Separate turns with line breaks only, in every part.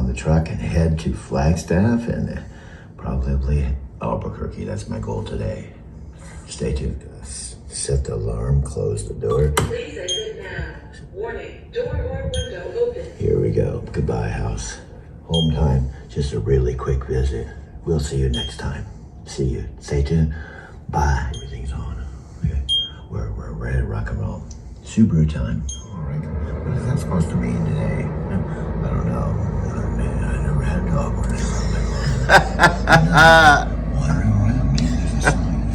on the truck and head to Flagstaff and probably Albuquerque. That's my goal today. Stay tuned. Set the alarm, close the door.
Please exit now. Warning, door or window open.
Here we go. Goodbye, house. Home time. Just a really quick visit. We'll see you next time. See you. Stay tuned. Bye. Everything's on. Okay. We're ready to rock and roll. Subaru time. All right. What is that supposed to mean today? I don't know. Man, I never had a dog or anything.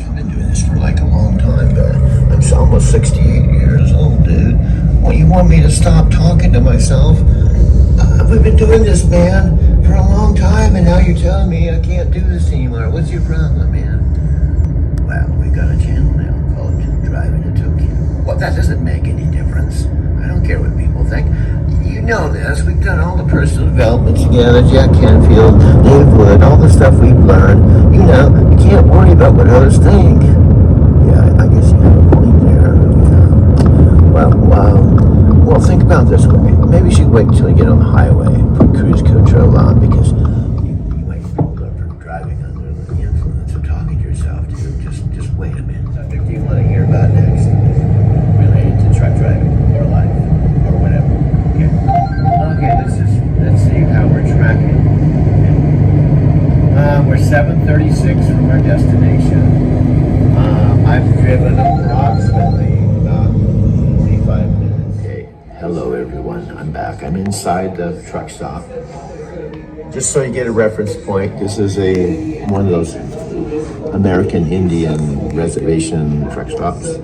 I've been doing this for like a long time, but I'm almost 68 years old, dude. Well, you want me to stop talking to myself? We've been doing this, man, for a long time, and now you're telling me I can't do this anymore. What's your problem, man? Well, we got a channel now called Driving to Tokyo. Well, that doesn't make any difference. I don't care what people think. You know this. We've done all the personal development together. Jack Canfield, Dave Wood, all the stuff we've learned. You know, you can't worry about what others think. Yeah, I guess you have a point there. Well, think about this way. Maybe you should wait until you get on the highway, put cruise control on, because you might get pulled up for driving under the influence of talking to yourself, too. Just wait a minute. What subject do you want to hear about next? Related to truck driving or life or whatever. Okay, let's see how we're tracking. We're 7:36 from our destination. I've driven approximately about 45 minutes. Okay, hello everyone. I'm back. I'm inside the truck stop. Just so you get a reference point, this is one of those American Indian reservation truck stops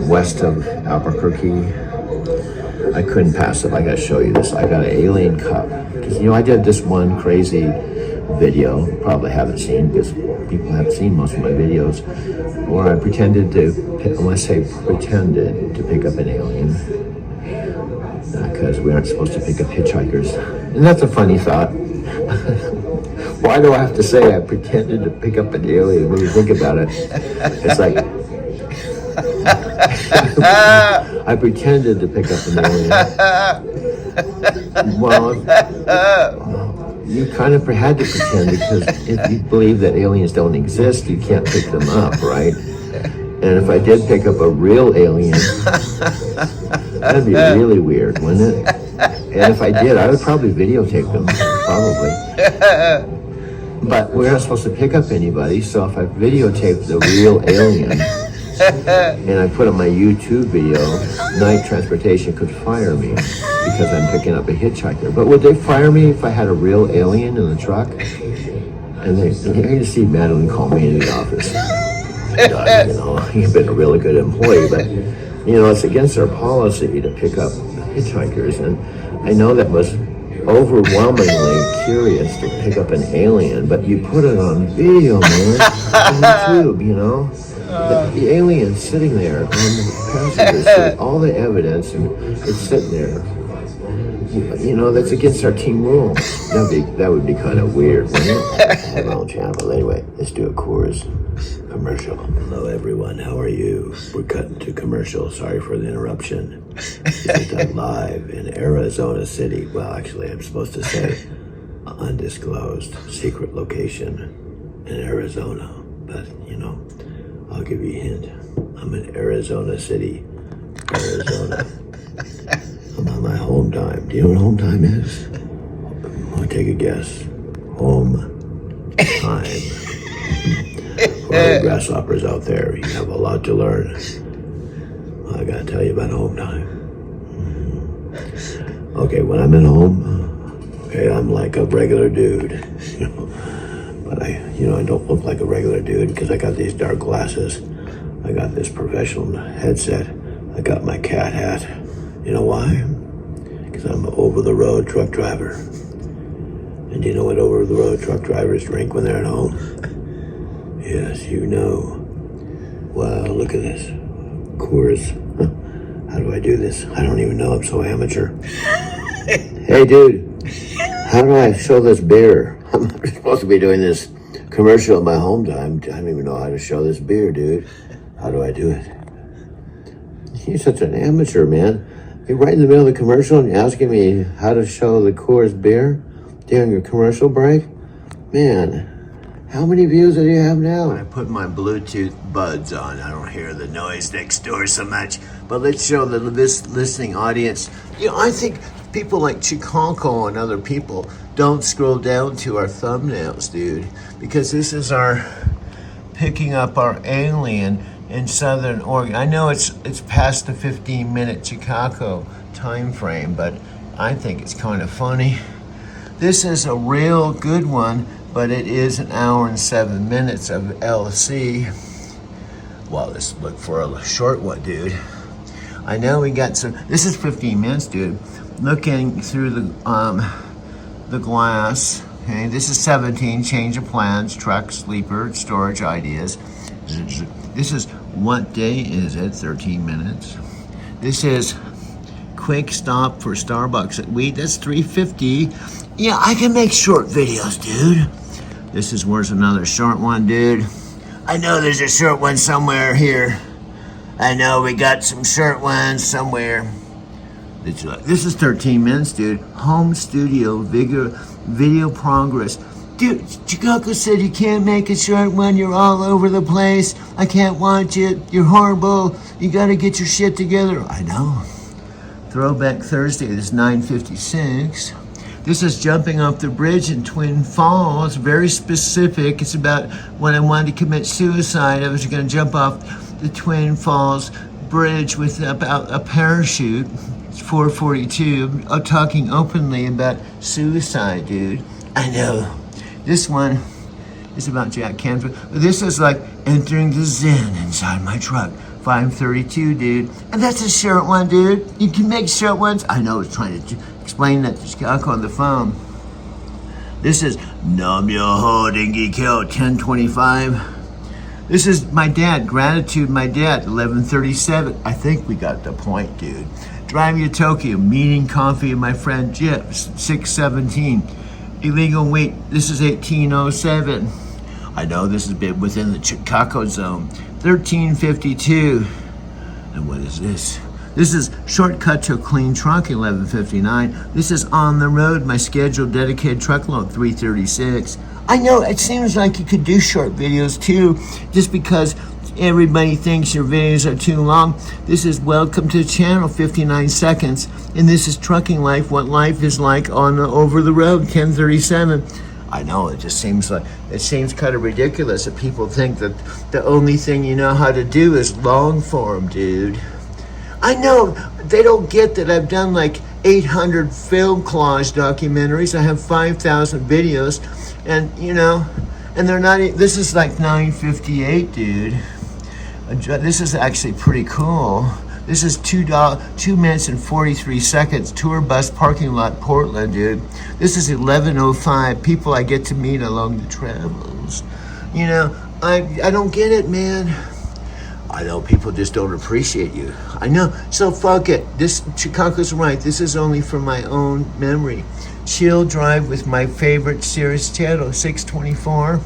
west of Albuquerque. I couldn't pass it. I gotta show you this. I got an alien cup. Because, I did this one crazy video, probably haven't seen, because people haven't seen most of my videos, where I pretended to pick up an alien. Because we aren't supposed to pick up hitchhikers. And that's a funny thought. Why do I have to say I pretended to pick up an alien? When you think about it, it's like, I pretended to pick up an alien. Well, you kind of had to pretend, because if you believe that aliens don't exist, you can't pick them up, right? And if I did pick up a real alien, that'd be really weird, wouldn't it? And if I did, I would probably videotape them, probably. But we're not supposed to pick up anybody, so if I videotaped the real alien, and I put on my YouTube video, Night Transportation could fire me because I'm picking up a hitchhiker. But would they fire me if I had a real alien in the truck? And you're going to see Madeline call me in the office. You've been a really good employee, but, it's against our policy to pick up hitchhikers. And I know that was overwhelmingly curious to pick up an alien, but you put it on video, man, on YouTube, the alien sitting there on the passenger seat, all the evidence, and it's sitting there. That's against our team rules. That would be kind of weird, wouldn't it? I have my own channel. Anyway, let's do a Coors commercial. Hello, everyone. How are you? We're cutting to commercial. Sorry for the interruption. This is done live in Arizona City. Well, actually, I'm supposed to say undisclosed secret location in Arizona. But, I'll give you a hint. I'm in Arizona City, Arizona. I'm on my home time. Do you know what home time is? I'll take a guess. Home time. For all the grasshoppers out there, you have a lot to learn. I gotta tell you about home time. Okay, when I'm at home, I'm like a regular dude. But I don't look like a regular dude because I got these dark glasses. I got this professional headset. I got my cat hat. You know why? Because I'm an over-the-road truck driver. And do you know what over-the-road truck drivers drink when they're at home? Yes, you know. Wow, look at this. Coors. How do I do this? I don't even know. I'm so amateur. Hey, dude. How do I show this beer? I'm supposed to be doing this commercial at my home time. I don't even know how to show this beer, dude. How do I do it? You're such an amateur, man. You're right in the middle of the commercial and you're asking me how to show the Coors beer during your commercial break? Man, how many views do you have now? I put my Bluetooth buds on. I don't hear the noise next door so much. But let's show the listening audience. You know, I think people like Chiconko and other people don't scroll down to our thumbnails, dude. Because this is our picking up our alien in Southern Oregon. I know it's past the 15-minute Chicago time frame, but I think it's kind of funny. This is a real good one, but it is an hour and 7 minutes of LC. Well, let's look for a short one, dude. I know we got some. This is 15 minutes, dude. Looking through the glass. Okay, this is 17. Change of plans, truck, sleeper, storage ideas. This is what day is it? 13 minutes. This is quick stop for Starbucks at Wheat. That's 350. Yeah, I can make short videos, dude. This is where's another short one, dude. I know there's a short one somewhere here. I know we got some short ones somewhere. This is 13 minutes, dude. Home studio video progress. Dude, Chicago said you can't make a short one. You're all over the place. I can't watch it. You're horrible. You gotta get your shit together. I know. Throwback Thursday, this is 9:56. This is jumping off the bridge in Twin Falls. Very specific. It's about when I wanted to commit suicide. I was gonna jump off the Twin Falls bridge with about a parachute. It's 4:42. I'm talking openly about suicide, dude. I know. This one is about Jack Canfield. This is like entering the Zen inside my truck. 5:32, dude. And that's a short one, dude. You can make short ones. I know I was trying to explain that to Chicago on the phone. This is Nam Yoho Dengi Kyo 1025. This is my dad, Gratitude, my dad, 1137. I think we got the point, dude. Driving to Tokyo, meeting coffee with my friend Jip, 617. Illegal weight, this is 1807. I know this has been within the Chicago zone. 1352. And what is this? This is shortcut to a clean truck, 1159. This is on the road, my scheduled dedicated truckload, 336. I know it seems like you could do short videos too, just because everybody thinks your videos are too long. This is welcome to the channel, 59 seconds. And this is trucking life, what life is like on over the road, 1037. I know, it seems kind of ridiculous that people think that the only thing you know how to do is long form, dude. I know, they don't get that I've done like 800 film collage documentaries. I have 5,000 videos, and you know, and they're not, this is like 9:58, dude. This is actually pretty cool. This is 2 minutes and 43 seconds. Tour bus parking lot, Portland, dude. This is 11:05. People I get to meet along the travels. You know, I don't get it, man. I know people just don't appreciate you. I know. So fuck it. This Chicago's right. This is only for my own memory. Chill drive with my favorite Sirius channel, 624.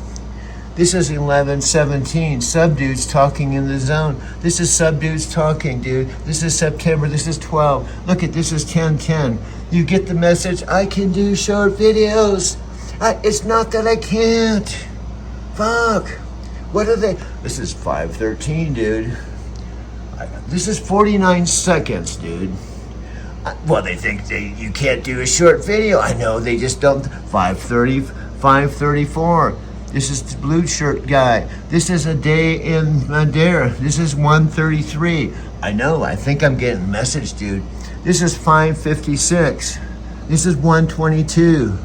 This is 11:17. Subdudes talking in the zone. This is subdudes talking, dude. This is September. This is 12. Look at this is 10:10. You get the message. I can do short videos. It's not that I can't. Fuck. What are they? This is 5:13, dude. This is 49 seconds, dude. Well, they think you can't do a short video. I know, they just don't. 5:30, 5:34. This is the blue shirt guy. This is a day in Madeira. This is 1:33. I know, I think I'm getting the message, dude. This is 5:56. This is 1:22.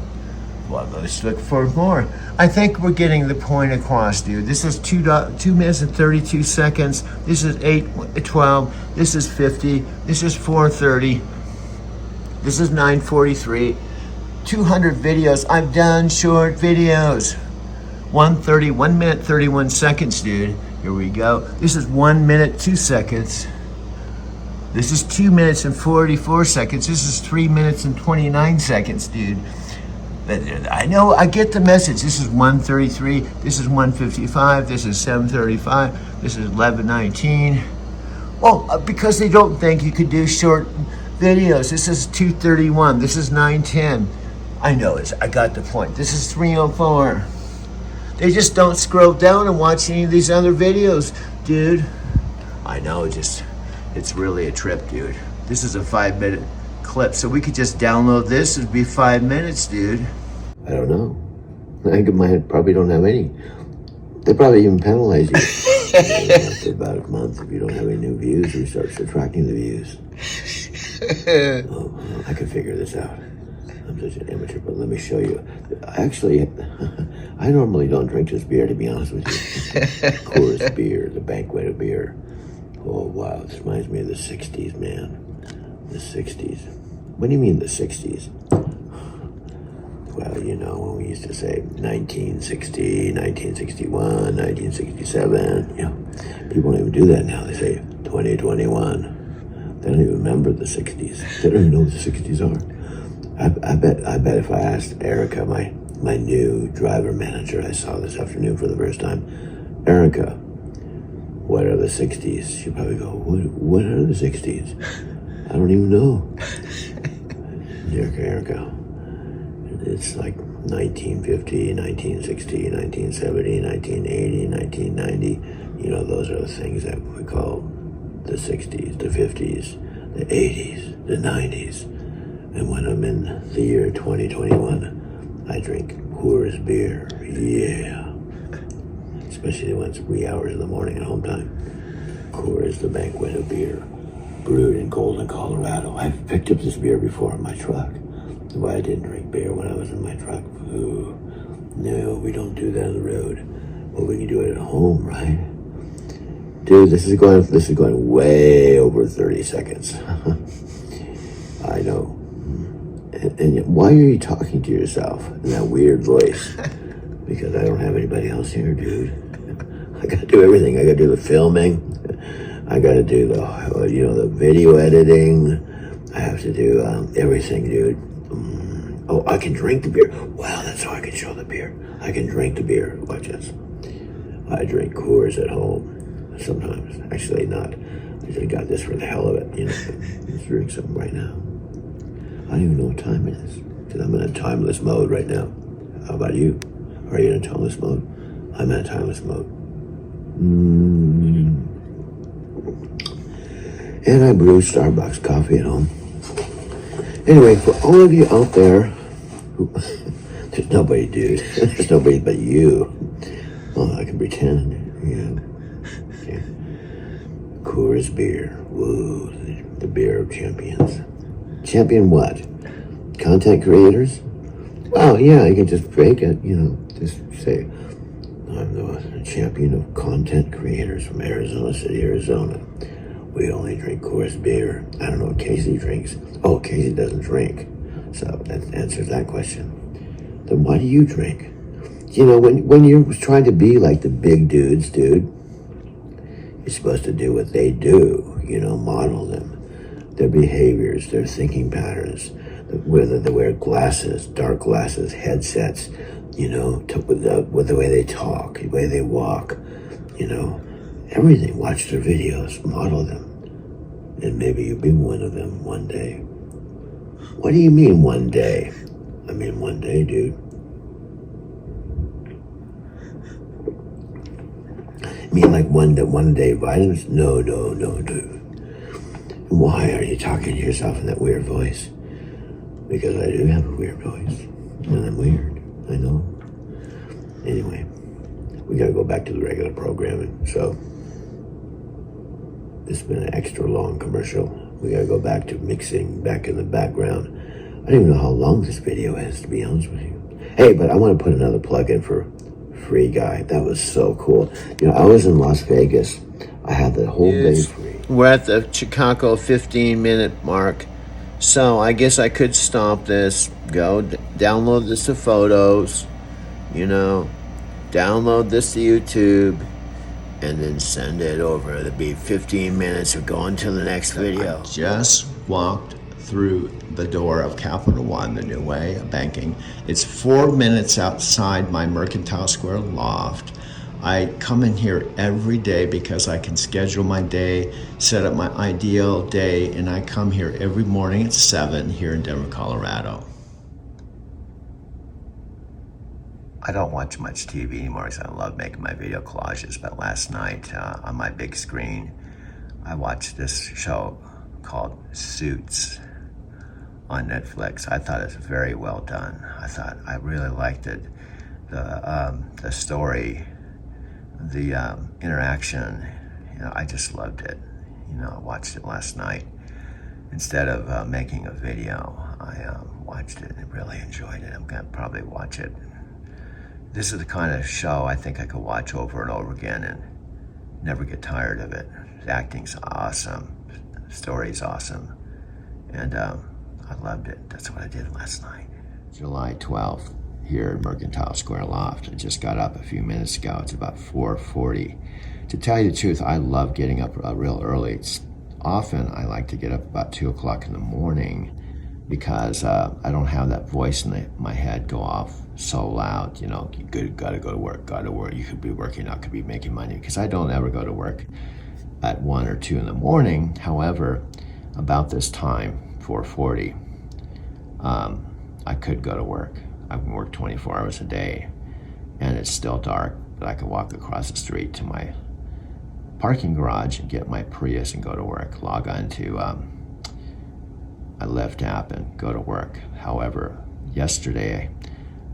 Well, let's look for more. I think we're getting the point across, dude. This is 2 minutes and 32 seconds. This is 8:12. This is 50. This is 4:30. This is 9:43. 200 videos. I've done short videos. 1:30, 1 minute, 31 seconds, dude. Here we go. This is 1 minute, 2 seconds. This is 2 minutes and 44 seconds. This is 3 minutes and 29 seconds, dude. I know, I get the message. This is 1:33. This is 1:55. This is 7:35. This is 11:19. Well, because they don't think you could do short videos. This is 231. This is 910. I know I got the point. This is 304. They just don't scroll down and watch any of these other videos, dude. I know, it's really a trip, dude. This is a 5-minute clip, so we could just download this. It'd be 5 minutes, dude. I don't know. I probably don't have any. They probably even penalize you. After about a month, if you don't have any new views, we start subtracting the views. Oh, I can figure this out. I'm such an amateur, but let me show you. Actually, I normally don't drink this beer, to be honest with you. Coors beer, the banquet of beer. Oh, wow, this reminds me of the 60s, man. The 60s. What do you mean the 60s? Well, you know, when we used to say 1960, 1961, 1967, you know, people don't even do that now. They say 2021. They don't even remember the 60s. They don't even know what the 60s are. I bet if I asked Erica, my new driver manager I saw this afternoon for the first time, Erica, what are the 60s? She'd probably go, what are the 60s? I don't even know. Erica. It's like 1950, 1960, 1970, 1980, 1990. You know, those are the things that we call the 60s, the 50s, the 80s, the 90s. And when I'm in the year 2021, I drink Coors beer. Yeah. Especially when it's wee hours in the morning at home time. Coors, the banquet of beer. Brewed in Golden, Colorado. I've picked up this beer before in my truck. Why I didn't drink beer when I was in my truck. Ooh, no, we don't do that on the road. Well, we can do it at home, right? Dude, this is going way over 30 seconds. I know. And why are you talking to yourself in that weird voice? Because I don't have anybody else here, dude. I gotta do everything. I gotta do the filming. I gotta do the video editing. I have to do everything, dude. Oh, I can drink the beer. Wow, that's how I can show the beer. I can drink the beer. Watch this. I drink Coors at home sometimes. Actually, not. I just got this for the hell of it. You know, let's drink something right now. I don't even know what time it is because I'm in a timeless mode right now. How about you? Are you in a timeless mode? I'm in a timeless mode. And I brew Starbucks coffee at home. Anyway, for all of you out there, there's nobody, dude. There's nobody but you. Well, I can pretend. Yeah. Okay. Coors beer. Woo, the beer of champions. Champion what? Content creators? Oh, yeah, you can just fake it, you know. Just say, I'm the champion of content creators from Arizona City, Arizona. We only drink Coors beer. I don't know what Casey drinks. Oh, Casey doesn't drink. So that answers that question. Then why do you drink? You know, when you're trying to be like the big dudes, dude, you're supposed to do what they do, you know, model them. Their behaviors, their thinking patterns, whether they wear glasses, dark glasses, headsets, you know, with the way they talk, the way they walk, you know, everything. Watch their videos, model them. And maybe you'll be one of them one day. What do you mean one day? I mean one day, dude. You mean like one day violence? No, dude. Why are you talking to yourself in that weird voice? Because I do have a weird voice. And I'm weird. I know. Anyway, we gotta go back to the regular programming. So, this has been an extra long commercial. We gotta go back to mixing back in the background. I don't even know how long this video is, to be honest with you. Hey, but I want to put another plug in for Free Guy. That was so cool. You know, I was in Las Vegas. I had the whole day free. We're at the Chicago 15-minute mark. So I guess I could stop this, go download this to Photos, you know, download this to YouTube, and then send it over. It'll be 15 minutes of going to the next video.
I just walked through the door of Capital One, the new way of banking. It's 4 minutes outside my Mercantile Square loft. I come in here every day because I can schedule my day, set up my ideal day, and I come here every morning at 7 here in Denver, Colorado. I don't watch much TV anymore because I love making my video collages, but last night on my big screen, I watched this show called Suits on Netflix. I thought it was very well done. I really liked it. The story, the interaction, I just loved it. I watched it last night. Instead of making a video, I watched it and really enjoyed it. I'm gonna probably watch it. This is the kind of show I think I could watch over and over again and never get tired of it. The acting's awesome, the story's awesome, and I loved it. That's what I did last night. July 12th. Here in Mercantile Square Loft. I just got up a few minutes ago. It's about 4:40. To tell you the truth, I love getting up real early. Often I like to get up about 2 o'clock in the morning because I don't have that voice in my head go off so loud. You gotta go to work, You could be working, I could be making money, because I don't ever go to work at 1 or 2 in the morning. However, about this time, 4:40, I could go to work. I can work 24 hours a day, and it's still dark, but I can walk across the street to my parking garage and get my Prius and go to work, log on to a Lyft app and go to work. However, yesterday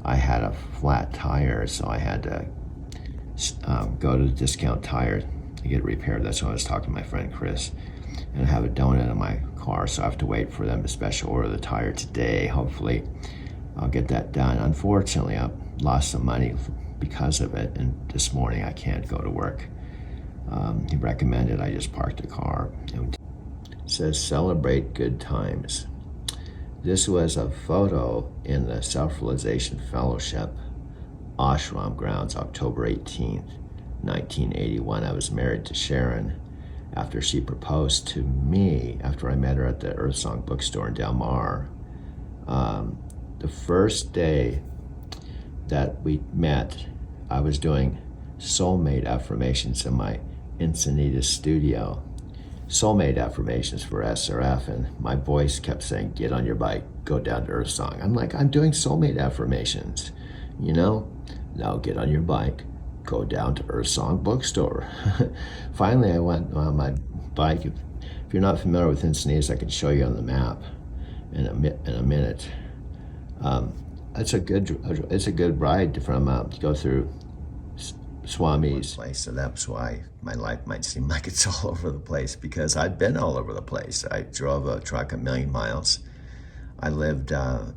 I had a flat tire, so I had to go to Discount Tire to get it repaired. That's when I was talking to my friend Chris, and I have a donut in my car, so I have to wait for them to special order the tire today. Hopefully I'll get that done. Unfortunately, I've lost some money because of it, and this morning I can't go to work. He recommended I just park the car. It says celebrate good times. This was a photo in the Self-Realization Fellowship ashram grounds, October 18th, 1981. I was married to Sharon after she proposed to me, after I met her at the Earth Song bookstore in Del Mar. The first day that we met, I was doing soulmate affirmations in my Encinitas studio. Soulmate affirmations for SRF, and my voice kept saying, get on your bike, go down to Earth Song. I'm like, I'm doing soulmate affirmations, Now get on your bike, go down to Earth Song bookstore. Finally, I went on my bike. If you're not familiar with Encinitas, I can show you on the map in a minute. It's a good ride from to go through Swami's place, so that's why my life might seem like it's all over the place, because I've been all over the place. I drove a truck 1,000,000 miles. I lived, I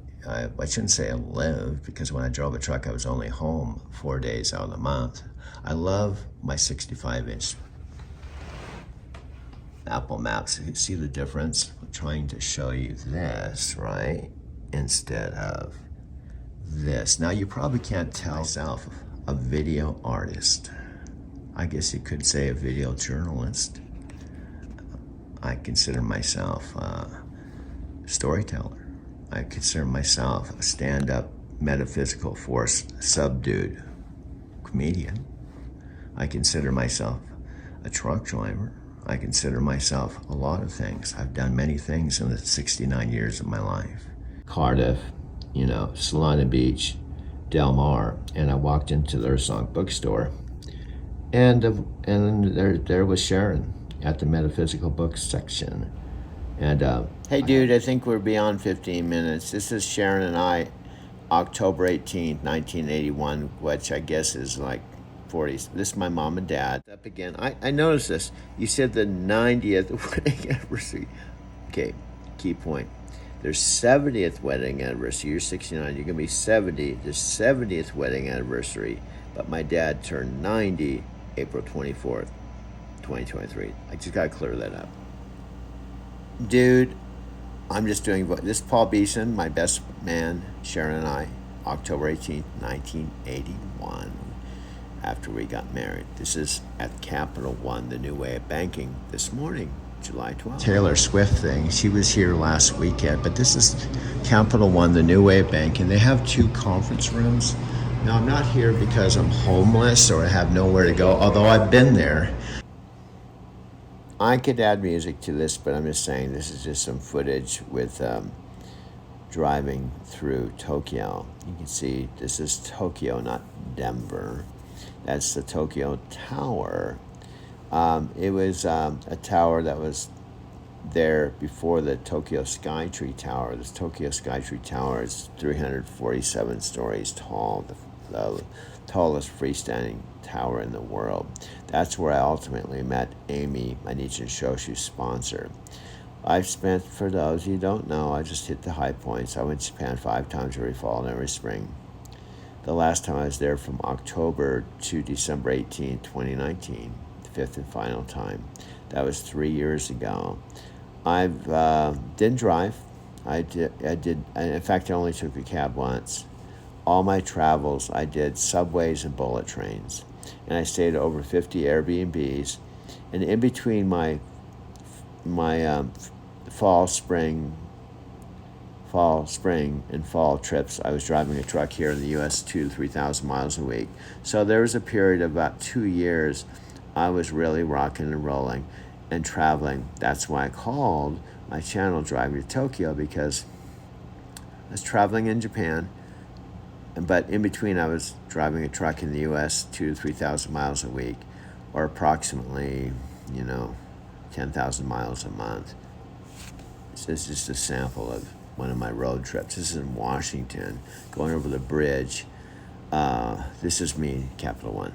shouldn't say I lived, because when I drove a truck, I was only home 4 days out of the month. I love my 65-inch Apple Maps. You can see the difference. I'm trying to show you this, right? Instead of this. Now, you probably can't tell myself a video artist. I guess you could say a video journalist. I consider myself a storyteller. I consider myself a stand-up metaphysical force subdued comedian. I consider myself a truck driver. I consider myself a lot of things. I've done many things in the 69 years of my life. Cardiff, Solana Beach, Del Mar, and I walked into the Earth Song bookstore, and there was Sharon at the metaphysical books section. And hey dude, I think we're beyond 15 minutes. This is Sharon and I, October 18th, 1981, which I guess is like 40s. This is my mom and dad. Up again. I noticed this. You said the 90th wedding anniversary. Okay, key point. Their 70th wedding anniversary. You're 69. You're going to be 70. The 70th wedding anniversary. But my dad turned 90 April 24th, 2023. I just got to clear that up. Dude, I'm just doing... This is Paul Beeson, my best man, Sharon and I, October 18th, 1981, after we got married. This is at Capital One, the new way of banking, this morning. July 12th. Taylor Swift thing. She was here last weekend, but this is Capital One, the new way of banking. They have 2 conference rooms. Now, I'm not here because I'm homeless or I have nowhere to go, although I've been there. I could add music to this, but I'm just saying this is just some footage with driving through Tokyo. You can see this is Tokyo, not Denver. That's the Tokyo Tower. It was a tower that was there before the Tokyo Skytree Tower. This Tokyo Skytree Tower is 347 stories tall, the tallest freestanding tower in the world. That's where I ultimately met Amy, my Nichiren Shoshu sponsor. I've spent, for those you don't know, I just hit the high points. I went to Japan 5 times every fall and every spring. The last time I was there from October to December 18, 2019, the fifth and final time. That was 3 years ago. I've didn't drive. I did. In fact, I only took a cab once. All my travels, I did subways and bullet trains, and I stayed at over 50 Airbnbs. And in between my fall, spring, and fall trips, I was driving a truck here in the U.S. 2,000 to 3,000 miles a week. So there was a period of about 2 years I was really rocking and rolling and traveling. That's why I called my channel Driving to Tokyo, because I was traveling in Japan, but in between I was driving a truck in the U.S. 2,000 to 3,000 miles a week, or approximately, 10,000 miles a month. This is just a sample of one of my road trips. This is in Washington, going over the bridge. This is me, Capital One.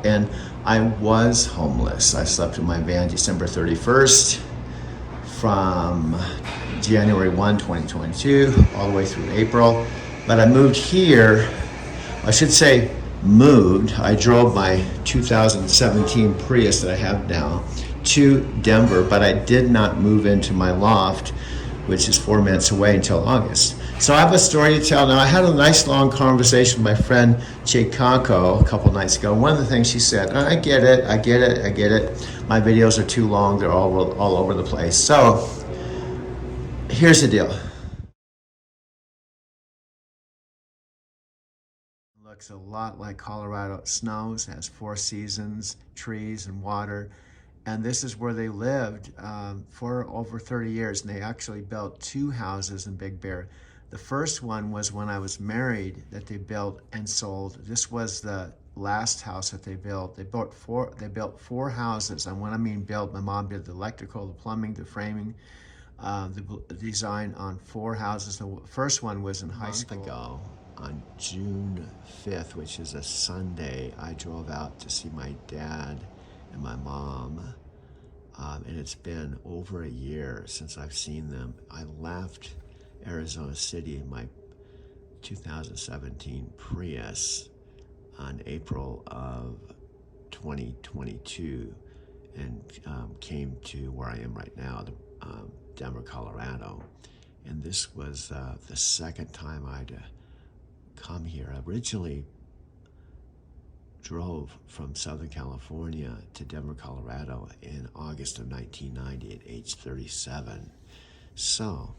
And I was homeless. I slept in my van December 31st from January 1, 2022, all the way through April. But I moved here, I should say moved. I drove my 2017 Prius that I have now to Denver, but I did not move into my loft, which is 4 minutes away, until August. So I have a story to tell. Now, I had a nice long conversation with my friend Chikako a couple nights ago. One of the things she said, I get it. My videos are too long. They're all over the place. So here's the deal. Looks a lot like Colorado. It snows, has 4 seasons, trees and water. And this is where they lived for over 30 years. And they actually built 2 houses in Big Bear. The first one was when I was married that they built and sold. This was the last house that they built. They built 4 houses. And when I mean built, my mom did the electrical, the plumbing, the framing, the design on 4 houses. The first one was in high school. Ago, on June 5th, which is a Sunday, I drove out to see my dad and my mom. And it's been over a year since I've seen them. I left Arizona City in my 2017 Prius on April of 2022 and came to where I am right now, Denver, Colorado. And this was the second time I'd come here. I originally drove from Southern California to Denver, Colorado in August of 1990 at age 37. So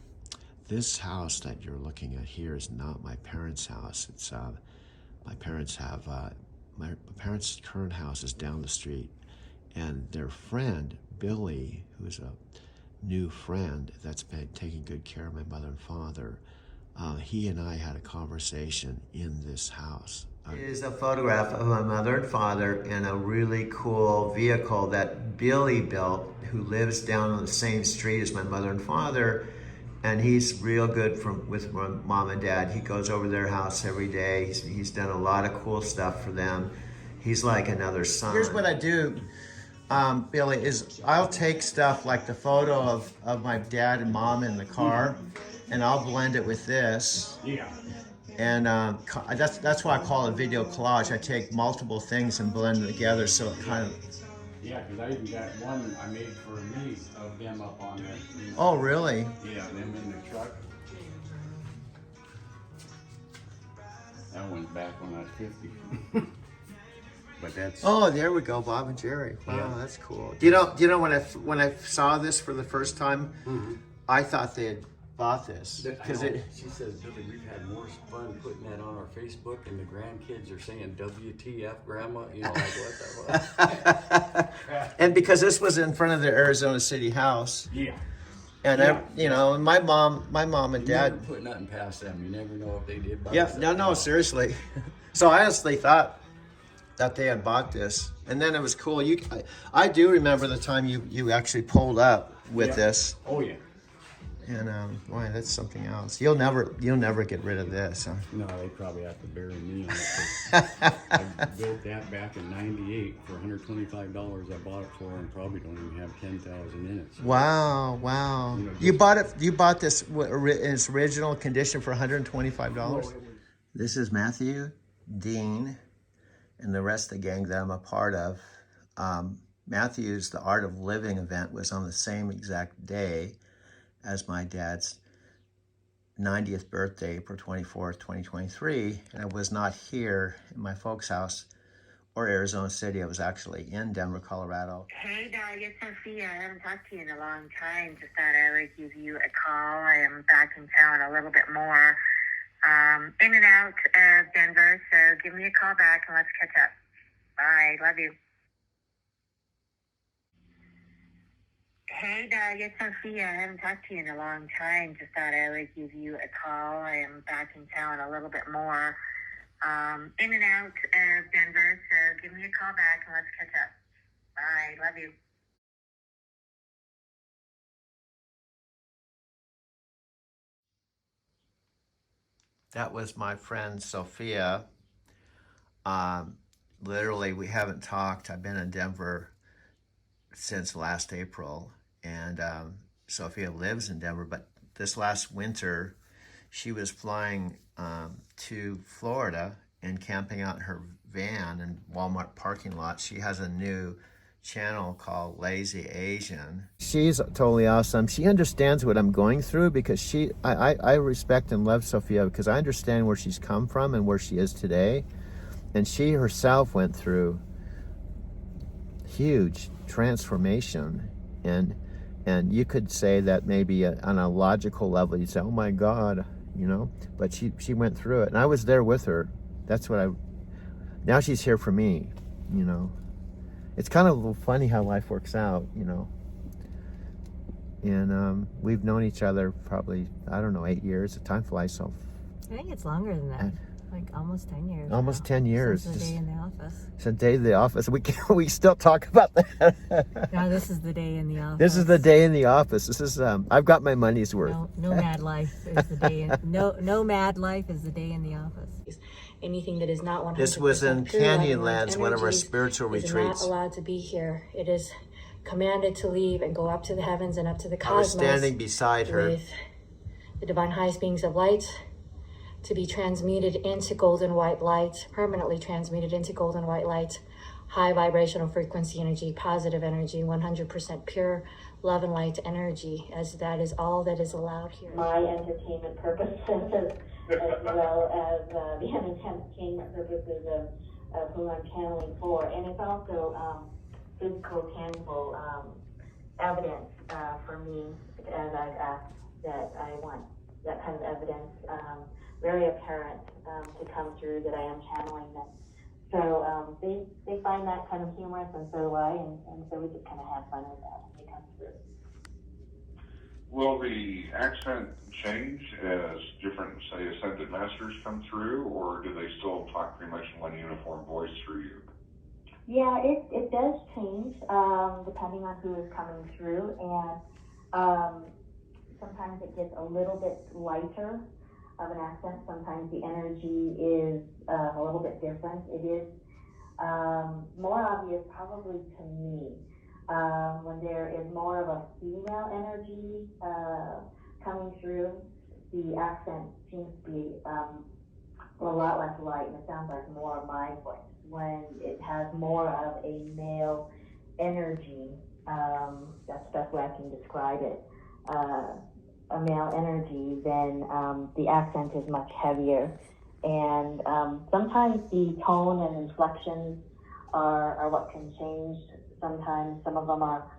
this house that you're looking at here is not my parents' house. It's my parents' current house is down the street, and their friend Billy, who's a new friend that's been taking good care of my mother and father, he and I had a conversation in this house. Here's a photograph of my mother and father in a really cool vehicle that Billy built, who lives down on the same street as my mother and father. And he's real good with my mom and dad. He goes over their house every day. He's done a lot of cool stuff for them. He's like another son. Here's what I do, Billy, is I'll take stuff like the photo of my dad and mom in the car, and I'll blend it with this.
Yeah.
And that's why I call it video collage. I take multiple things and blend them together, so it kind of...
Yeah, because I even got one I made for me of them up on there.
Oh, really?
Yeah, them in the truck. That one's back when I was 50. But that's...
Oh, there we go, Bob and Jerry. Wow,
Yeah.
that's cool. Do you know when I saw this for the first time, I thought they had bought this because it.
She says, Billy, we've had more fun putting that on our Facebook, and the grandkids are saying WTF, Grandma. You know, like what the fuck?
And because this was in front of the Arizona City House,
Yeah.
and you know, and my mom and
You
dad.
never put nothing past them. You never know if they did buy
Yeah,
something.
no, seriously. So I honestly thought that they had bought this, and then it was cool. I do remember the time you actually pulled up with
Yeah.
this,
Oh, yeah.
and boy, that's something else. You'll never get rid of this. Huh?
No, they probably have to bury me on it. 'Cause I built that back in '98 for $125. I bought it for, and probably don't even have 10,000 in it. So,
Wow.
You know,
You bought it. You bought this in its original condition for $125. This is Matthew, Dean, and the rest of the gang that I'm a part of. Matthew's The Art of Living event was on the same exact day as my dad's 90th birthday, April 24th, 2023. And I was not here in my folks' house or Arizona City. I was actually in Denver, Colorado.
Hey, Doug, it's Sophia. I haven't talked to you in a long time. Just thought I would give you a call. I am back in town a little bit more, in and out of Denver. So give me a call back and let's catch up. Bye. Love you. Hey, Doug, it's Sophia. I haven't talked to you in a long time. Just thought I would give you a call. I am back in town a little bit more, in and out of Denver. So give me a call back and let's catch up. Bye. Love you.
That was my friend Sophia. Literally, we haven't talked. I've been in Denver since last April, and Sophia lives in Denver. But this last winter, she was flying to Florida and camping out in her van in Walmart parking lot. She has a new channel called Lazy Asian. She's totally awesome. She understands what I'm going through because I respect and love Sophia because I understand where she's come from and where she is today. And she herself went through huge transformation, and you could say that maybe on a logical level you'd say, oh my God, you know, but she went through it, and I was there with her. That's what now she's here for me, you know. It's kind of funny how life works out, you know. And we've known each other probably, I don't know, 8 years. The time flies so.
I think it's longer than that. Like almost 10 years.
Almost
now.
10 years.
Since the day in the office.
It's the day of the office. We still talk about that.
No, this is the day in the office.
This is the day in the office. This is I've got my money's worth.
No mad life is the day. No mad life is the day in the office.
Anything that is not 100%
This was in
pure
Canyonlands, one of our
energies
spiritual
is
retreats.
not allowed to be here. It is commanded to leave and go up to the heavens and up to the
I was
cosmos.
standing beside her.
With the divine highest beings of light, to be transmuted into golden white light, permanently transmuted into golden white light, high vibrational frequency energy, positive energy, 100% pure love and light energy, as that is all that is allowed here. My entertainment purposes, as well as the entertainment purposes of who I'm channeling for. And it's also physical, tangible evidence for me, as I've asked that I want that kind of evidence very apparent to come through that I am channeling them. So they find that kind of humorous, and so do I, and so we just kind of have fun with that when they come through.
Will the accent change as different, say, ascended masters come through, or do they still talk pretty much in one uniform voice through you?
Yeah, it does change depending on who is coming through, and sometimes it gets a little bit lighter of an accent. Sometimes the energy is a little bit different. It is more obvious probably to me when there is more of a female energy coming through. The accent seems to be a lot less light, and it sounds like more of my voice. When it has more of a male energy, that's the best way I can describe it, a male energy, then the accent is much heavier. And sometimes the tone and inflections are what can change. Sometimes some of them are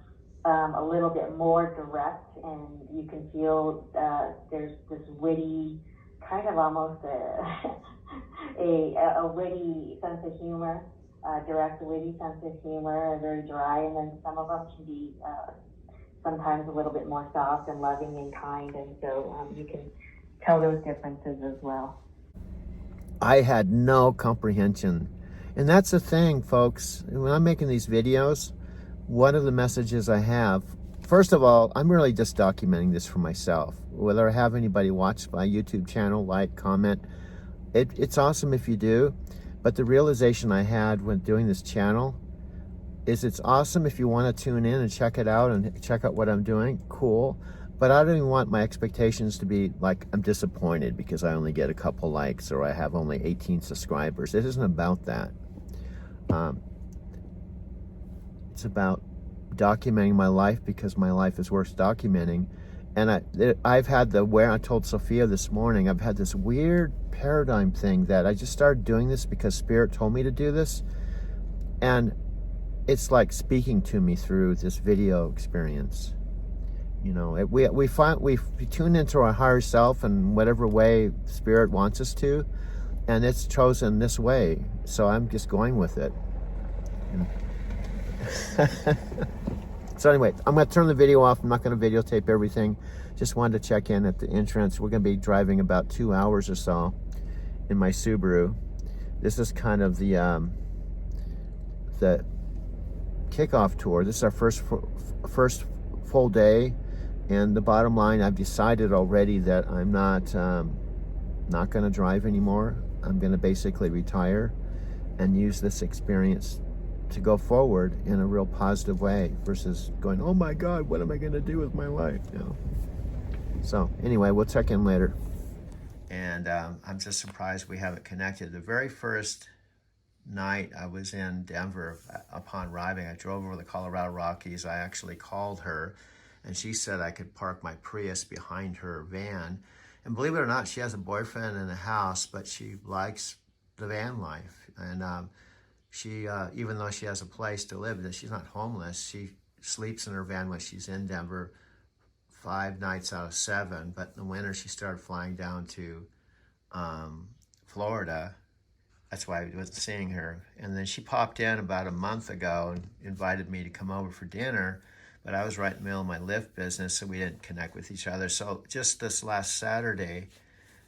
a little bit more direct, and you can feel there's this witty, kind of almost a witty sense of humor, direct witty sense of humor, very dry, and then some of them can be sometimes a little bit more soft and loving and kind, and so you can tell those differences as well.
I had no comprehension. And that's the thing, folks. When I'm making these videos, one of the messages I have, first of all, I'm really just documenting this for myself. Whether I have anybody watch my YouTube channel, like, comment, it's awesome if you do. But the realization I had when doing this channel is it's awesome if you want to tune in and check it out and check out what I'm doing, cool. But I don't even want my expectations to be like I'm disappointed because I only get a couple likes or I have only 18 subscribers. It isn't about that. It's about documenting my life because my life is worth documenting. And I've had I told Sophia this morning, I've had this weird paradigm thing that I just started doing this because Spirit told me to do this. And it's like speaking to me through this video experience. You know, we tune into our higher self in whatever way Spirit wants us to, and it's chosen this way. So I'm just going with it. So anyway, I'm going to turn the video off. I'm not going to videotape everything. Just wanted to check in at the entrance. We're going to be driving about 2 hours or so in my Subaru. This is kind of the kickoff tour. This is our first full day. And the bottom line, I've decided already that I'm not going to drive anymore. I'm going to basically retire and use this experience to go forward in a real positive way versus going, oh my God, what am I going to do with my life? You know? So anyway, we'll check in later. And I'm just surprised we haven't connected. The very first night I was in Denver, upon arriving, I drove over the Colorado Rockies. I actually called her, and she said I could park my Prius behind her van. And believe it or not, she has a boyfriend and a house, but she likes the van life. And she, even though she has a place to live, that she's not homeless, she sleeps in her van when she's in Denver 5 nights out of 7. But in the winter, she started flying down to Florida. That's why I wasn't seeing her. And then she popped in about a month ago and invited me to come over for dinner. But I was right in the middle of my Lyft business, so we didn't connect with each other. So just this last Saturday,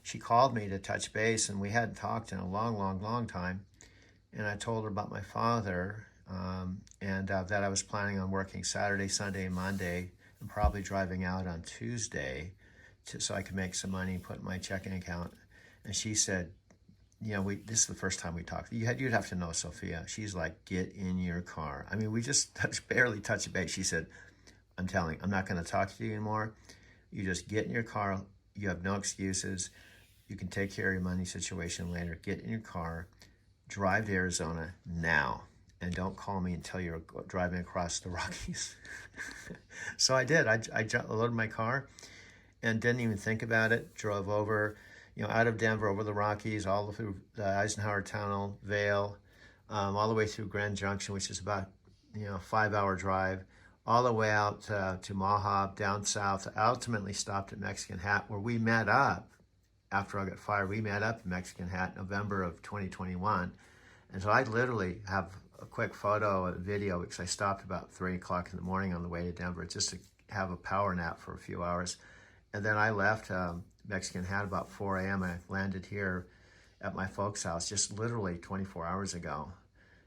she called me to touch base, and we hadn't talked in a long time. And I told her about my father, and that I was planning on working Saturday, Sunday, and Monday, and probably driving out on Tuesday so I could make some money, put in my checking account. And she said, you know, this is the first time we talked. You'd have to know Sophia. She's like, get in your car. I mean, we just barely touched base. She said, I'm not going to talk to you anymore. You just get in your car. You have no excuses. You can take care of your money situation later. Get in your car, drive to Arizona now, and don't call me until you're driving across the Rockies. So I did. I loaded my car and didn't even think about it. Drove over, out of Denver, over the Rockies, all through the Eisenhower Tunnel, Vail, all the way through Grand Junction, which is about, 5-hour drive, all the way out to Mohawk, down south, ultimately stopped at Mexican Hat, where we met up. After I got fired, we met up in Mexican Hat, November of 2021. And so I literally have a quick photo, a video, because I stopped about 3 o'clock in the morning on the way to Denver just to have a power nap for a few hours. And then I left Mexican Hat about 4 a.m. and I landed here at my folks' house just literally 24 hours ago.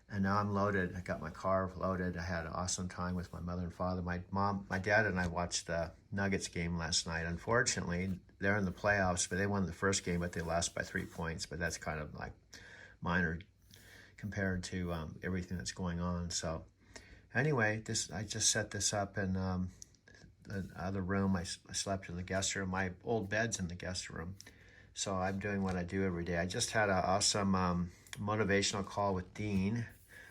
And now I'm loaded. I got my car loaded. I had an awesome time with my mother and father. My dad and I watched the Nuggets game last night. Unfortunately, they're in the playoffs, but they won the first game, but they lost by 3 points. But that's kind of like minor compared to everything that's going on. So anyway, I just set this up in the other room. I slept in the guest room. My old bed's in the guest room. So I'm doing what I do every day. I just had an awesome motivational call with Dean.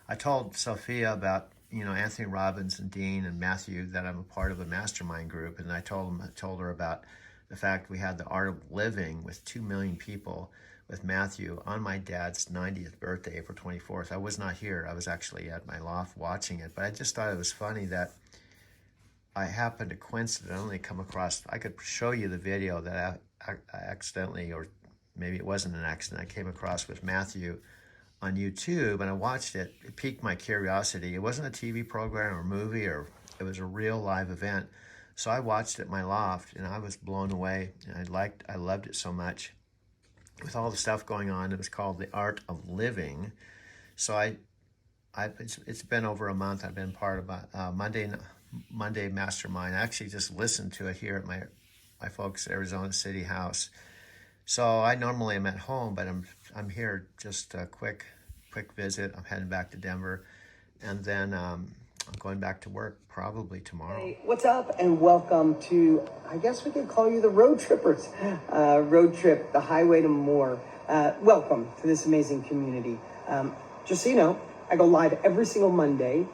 I told Sophia about, Anthony Robbins and Dean and Matthew, that I'm a part of a mastermind group. And I told her about the fact we had the Art of Living with 2 million people with Matthew on my dad's 90th birthday, April 24th. I was not here. I was actually at my loft watching it. But I just thought it was funny that
I happened to coincidentally come across, I could show you the video that I accidentally, or maybe it wasn't an accident, I came across with Matthew on YouTube, and I watched it. It piqued my curiosity. It wasn't a TV program or movie, or it was a real live event. So I watched it in my loft, and I was blown away. And I loved it so much. With all the stuff going on, it was called The Art of Living. So it's been over a month. I've been part of a Monday Mastermind. I actually just listened to it here at my folks' Arizona City house. So I normally am at home, but I'm here just a quick visit. I'm heading back to Denver, and then I'm going back to work probably tomorrow.
Hey, what's up, and welcome to, I guess we could call you the Road Trippers. Road Trip, the highway to more. Welcome to this amazing community. Just so you know, I go live every single Monday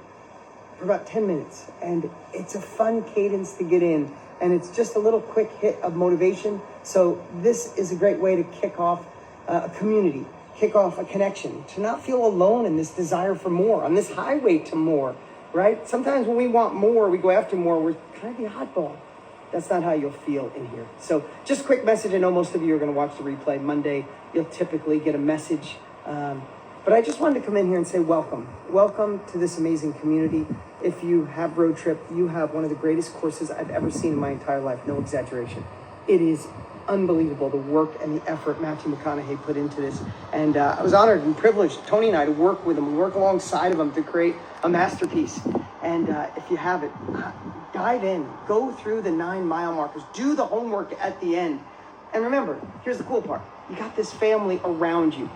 for about 10 minutes, and it's a fun cadence to get in, and it's just a little quick hit of motivation. So this is a great way to kick off a community, kick off a connection, to not feel alone in this desire for more, on this highway to more, right? Sometimes when we want more, we go after more, we're kind of the oddball. That's not how you'll feel in here. So just a quick message. I know most of you are going to watch the replay Monday. You'll typically get a message. But I just wanted to come in here and say welcome. Welcome to this amazing community. If you have Road Trip, you have one of the greatest courses I've ever seen in my entire life. No exaggeration. It is unbelievable, the work and the effort Matthew McConaughey put into this. And I was honored and privileged, Tony and I, to work with him and work alongside of him to create a masterpiece. And if you have it, dive in, go through the 9 mile markers, do the homework at the end. And remember, here's the cool part. You got this family around you.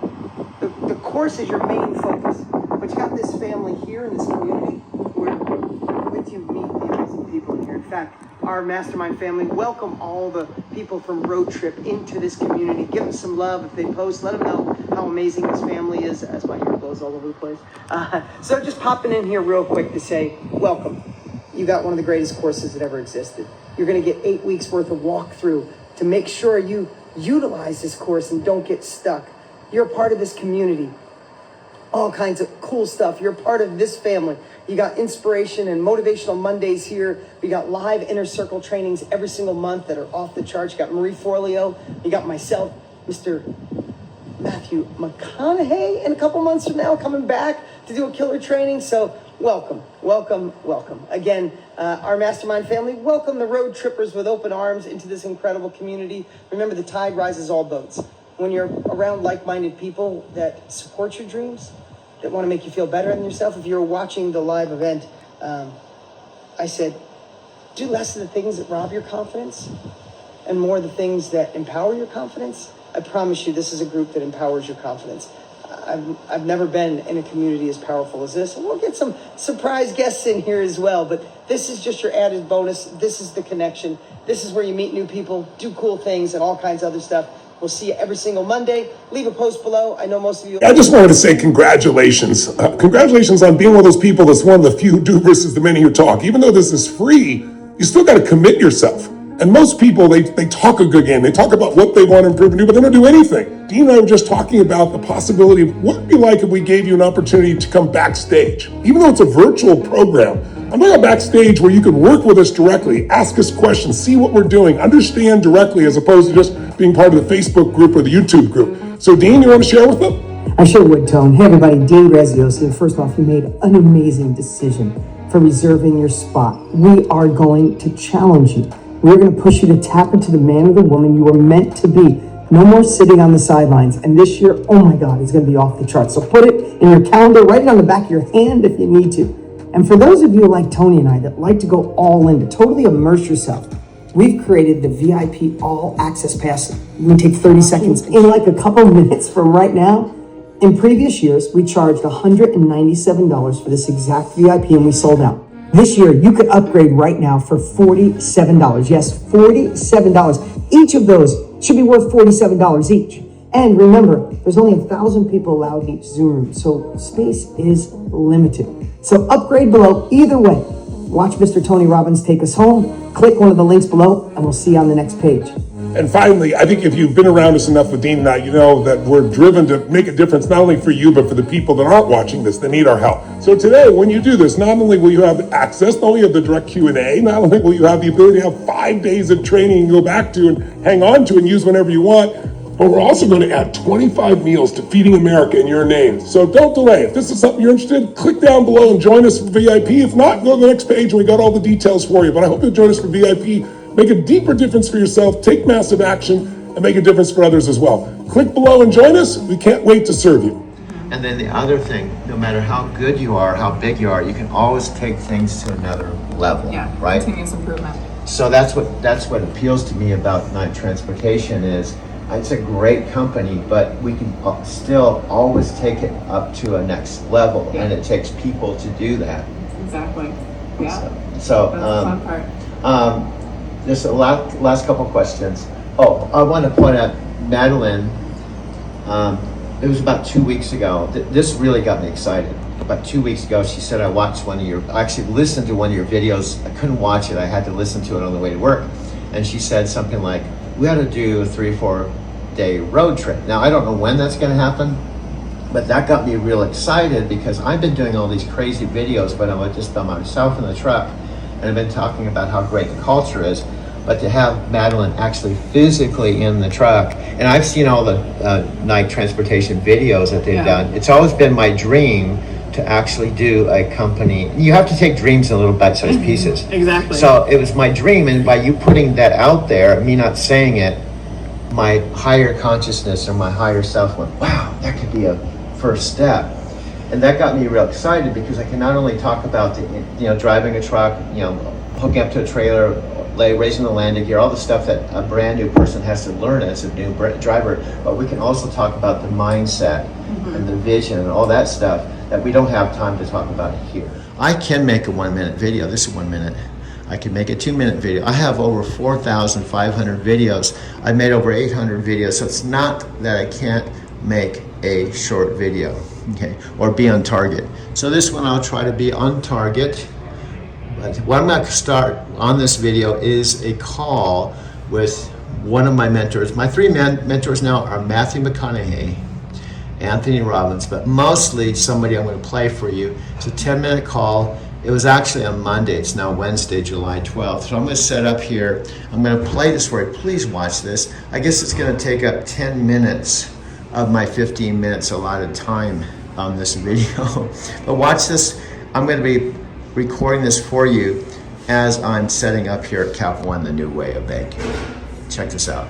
The course is your main focus, but you got this family here in this community where with you meet the amazing people in here. In fact, our mastermind family, welcome all the people from Road Trip into this community. Give them some love if they post. Let them know how amazing this family is, as my hair blows all over the place. So just popping in here real quick to say, welcome. You got one of the greatest courses that ever existed. You're going to get 8 weeks worth of walkthrough to make sure you utilize this course and don't get stuck. You're a part of this community. All kinds of cool stuff. You're a part of this family. You got inspiration and motivational Mondays here. We got live inner circle trainings every single month that are off the charts. You got Marie Forleo. You got myself, Mr. Matthew McConaughey, in a couple months from now, coming back to do a killer training. So welcome, welcome, welcome. Again, our mastermind family, welcome the Road Trippers with open arms into this incredible community. Remember, the tide rises all boats. When you're around like-minded people that support your dreams, that want to make you feel better than yourself. If you're watching the live event, I said, do less of the things that rob your confidence and more of the things that empower your confidence. I promise you, this is a group that empowers your confidence. I've never been in a community as powerful as this. And we'll get some surprise guests in here as well, but this is just your added bonus. This is the connection. This is where you meet new people, do cool things, and all kinds of other stuff. We'll see you every single Monday. Leave a post below. I know most of you...
I just wanted to say congratulations. Congratulations on being one of those people that's one of the few who do versus the many who talk. Even though this is free, you still got to commit yourself. And most people, they talk a good game. They talk about what they want to improve and do, but they don't do anything. Dean and I were just talking about the possibility of what it'd be like if we gave you an opportunity to come backstage. Even though it's a virtual program, I'm talking backstage where you can work with us directly, ask us questions, see what we're doing, understand directly, as opposed to just being part of the Facebook group or the YouTube group. So Dean, you want to share with them?
I sure would, Tone. Hey everybody, Dean Graziosi. First off, you made an amazing decision for reserving your spot. We are going to challenge you. We're going to push you to tap into the man or the woman you were meant to be. No more sitting on the sidelines. And this year, oh my God, it's going to be off the charts. So put it in your calendar, write it on the back of your hand if you need to. And for those of you like Tony and I that like to go all in, to totally immerse yourself, we've created the VIP All Access Pass. You can take 30 seconds in like a couple minutes from right now. In previous years, we charged $197 for this exact VIP and we sold out. This year, you could upgrade right now for $47. Yes, $47. Each of those should be worth $47 each. And remember, there's only 1,000 people allowed in each Zoom room, so space is limited. So upgrade below either way. Watch Mr. Tony Robbins take us home. Click one of the links below, and we'll see you on the next page.
And finally, I think if you've been around us enough with Dean and I, you know that we're driven to make a difference not only for you, but for the people that aren't watching this, that need our help. So today, when you do this, not only will you have access, not only have the direct Q&A, not only will you have the ability to have 5 days of training to go back to and hang on to and use whenever you want, but we're also going to add 25 meals to Feeding America in your name. So don't delay. If this is something you're interested in, click down below and join us for VIP. If not, go to the next page and we got all the details for you. But I hope you'll join us for VIP. Make a deeper difference for yourself, take massive action, and make a difference for others as well. Click below and join us. We can't wait to serve you.
And then the other thing, no matter how good you are, how big you are, you can always take things to another level, right?
Continuous improvement.
So that's what appeals to me about Night Transportation is it's a great company, but we can still always take it up to a next level, and it takes people to do that.
Exactly. Yeah.
So
that's the fun part.
Just a last couple questions. Oh, I want to point out Madeline. It was about 2 weeks ago. This really got me excited. About 2 weeks ago, she said, I actually listened to one of your videos. I couldn't watch it. I had to listen to it on the way to work. And she said something like, we ought to do a 3 or 4 day road trip. Now, I don't know when that's going to happen, but that got me real excited because I've been doing all these crazy videos, but I'm just by myself in the truck. And I've been talking about how great the culture is. But to have Madeline actually physically in the truck, and I've seen all the Night Transportation videos that they've done. It's always been my dream to actually do a company. You have to take dreams in little bite-sized pieces.
Exactly.
So it was my dream, and by you putting that out there, me not saying it, my higher consciousness or my higher self went, wow, that could be a first step. And that got me real excited because I can not only talk about driving a truck, hooking up to a trailer, raising the landing gear, all the stuff that a brand new person has to learn as a new driver, but we can also talk about the mindset and the vision and all that stuff that we don't have time to talk about here. I can make a 1 minute video. This is 1 minute. I can make a 2 minute video. I have over 4,500 videos. I made over 800 videos, so it's not that I can't make a short video, okay, or be on target. So this one I'll try to be on target. But what I'm going to start on this video is a call with one of my mentors. My 3 mentors now are Matthew McConaughey, Anthony Robbins, but mostly somebody I'm going to play for you. It's a 10-minute call. It was actually on Monday. It's now Wednesday, July 12th. So I'm going to set up here. I'm going to play this for you. Please watch this. I guess it's going to take up 10 minutes of my 15 minutes allotted time on this video. But watch this. I'm going to be recording this for you as I'm setting up here at Cap One, the new way of banking. Check this out.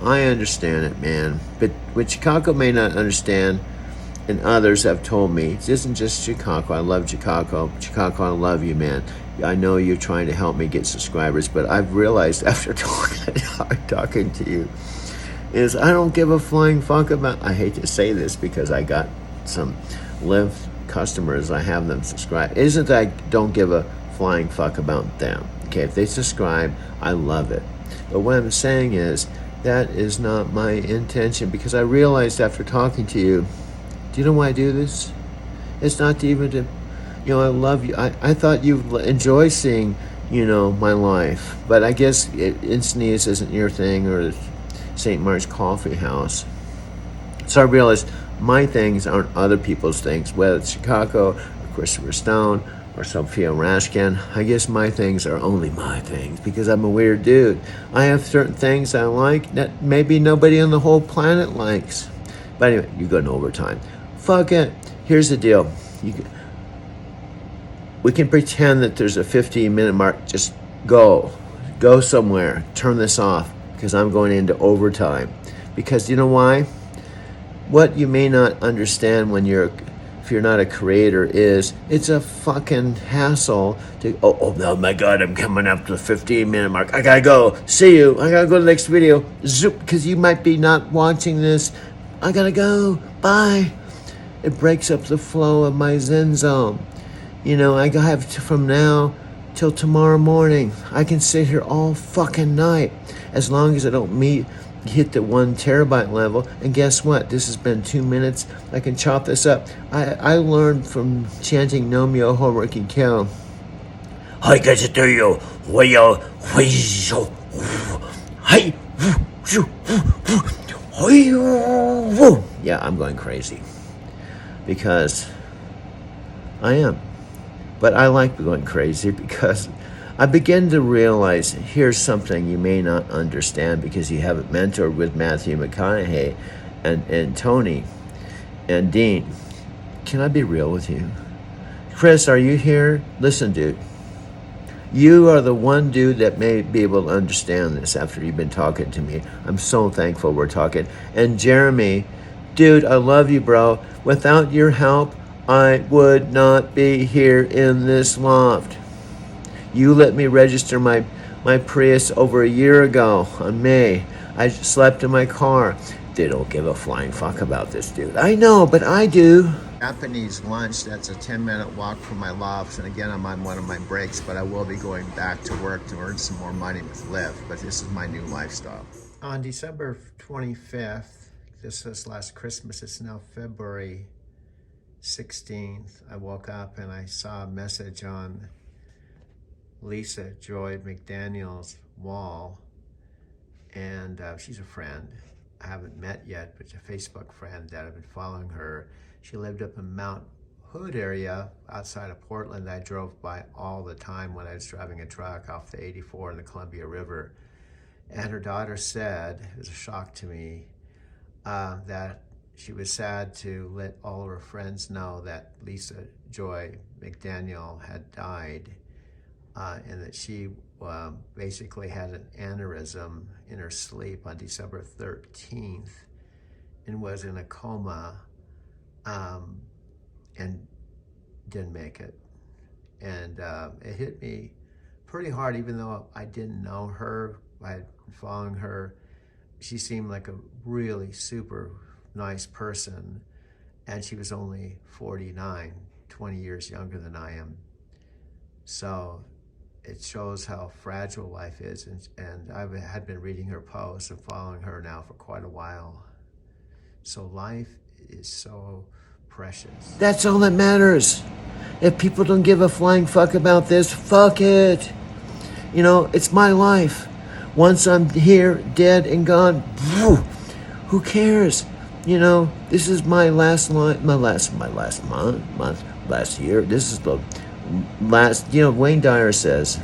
I understand it, man, but what Chicago may not understand, and others have told me, it isn't just Chicago. I love Chicago. Chicago, I love you, man. I know you're trying to help me get subscribers, but I've realized after talking to you is I don't give a flying fuck about, I hate to say this because I got some live customers, I have them subscribe. Isn't that I don't give a flying fuck about them. Okay, if they subscribe, I love it. But what I'm saying is that is not my intention because I realized after talking to you, do you know why I do this? It's not even to, I love you. I thought you enjoy seeing, my life. But I guess Encinitas isn't your thing or St. Mark's Coffee House. So I realized my things aren't other people's things, whether it's Chicago or Christopher Stone or Sophia Rashkin. I guess my things are only my things because I'm a weird dude. I have certain things I like that maybe nobody on the whole planet likes. But anyway, you're going overtime. Fuck it. Here's the deal. We can pretend that there's a 15-minute mark. Just go somewhere. Turn this off because I'm going into overtime. Because you know why? What you may not understand if you're not a creator is it's a fucking hassle to, oh my God, I'm coming up to the 15-minute mark. I gotta go. See you. I gotta go to the next video. Zoop, because you might be not watching this. I gotta go. Bye. It breaks up the flow of my Zen zone. I have from now till tomorrow morning. I can sit here all fucking night as long as I don't hit the 1 terabyte level. And guess what? This has been 2 minutes. I can chop this up. I learned from chanting No Myoho Riki Kyo. Hi, guys, to you. Hi, Yeah, I'm going crazy because I am. But I like going crazy because I begin to realize here's something you may not understand because you haven't mentored with Matthew McConaughey and Tony and Dean. Can I be real with you? Chris, are you here? Listen, dude. You are the one dude that may be able to understand this after you've been talking to me. I'm so thankful we're talking. And Jeremy, dude, I love you, bro. Without your help, I would not be here in this loft. You let me register my Prius over a year ago on May. I slept in my car. They don't give a flying fuck about this, dude. I know, but I do. Japanese lunch, that's a 10-minute walk from my loft. And again, I'm on one of my breaks, but I will be going back to work to earn some more money with Lyft. But this is my new lifestyle. On December 25th, this was last Christmas, it's now February 16th, I woke up and I saw a message on Lisa Joy McDaniel's wall, and she's a friend I haven't met yet, but a Facebook friend that I've been following her. She lived up in Mount Hood area outside of Portland. I drove by all the time when I was driving a truck off the 84 in the Columbia River. And her daughter said, it was a shock to me, that she was sad to let all of her friends know that Lisa Joy McDaniel had died, and that she basically had an aneurysm in her sleep on December 13th and was in a coma and didn't make it. And it hit me pretty hard, even though I didn't know her. I had been following her. She seemed like a really super nice person, and she was only 49, 20 years younger than I am. So it shows how fragile life is, and I had been reading her posts and following her now for quite a while. So life is so precious. That's all that matters. If people don't give a flying fuck about this, fuck it. You know, it's my life. Once I'm here, dead and gone, who cares? You know, this is my last line, my last month, last year. This is the last, you know, Wayne Dyer says,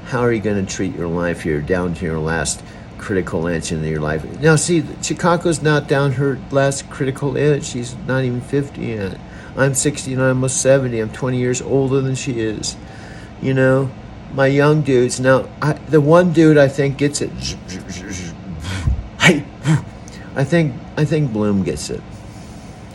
how are you going to treat your life? You're down to your last critical inch in your life. Now, see, Chicago's not down her last critical inch. She's not even 50 yet. I'm 69, almost 70. I'm 20 years older than she is. You know, my young dudes. Now, the one dude I think gets it. I think Bloom gets it.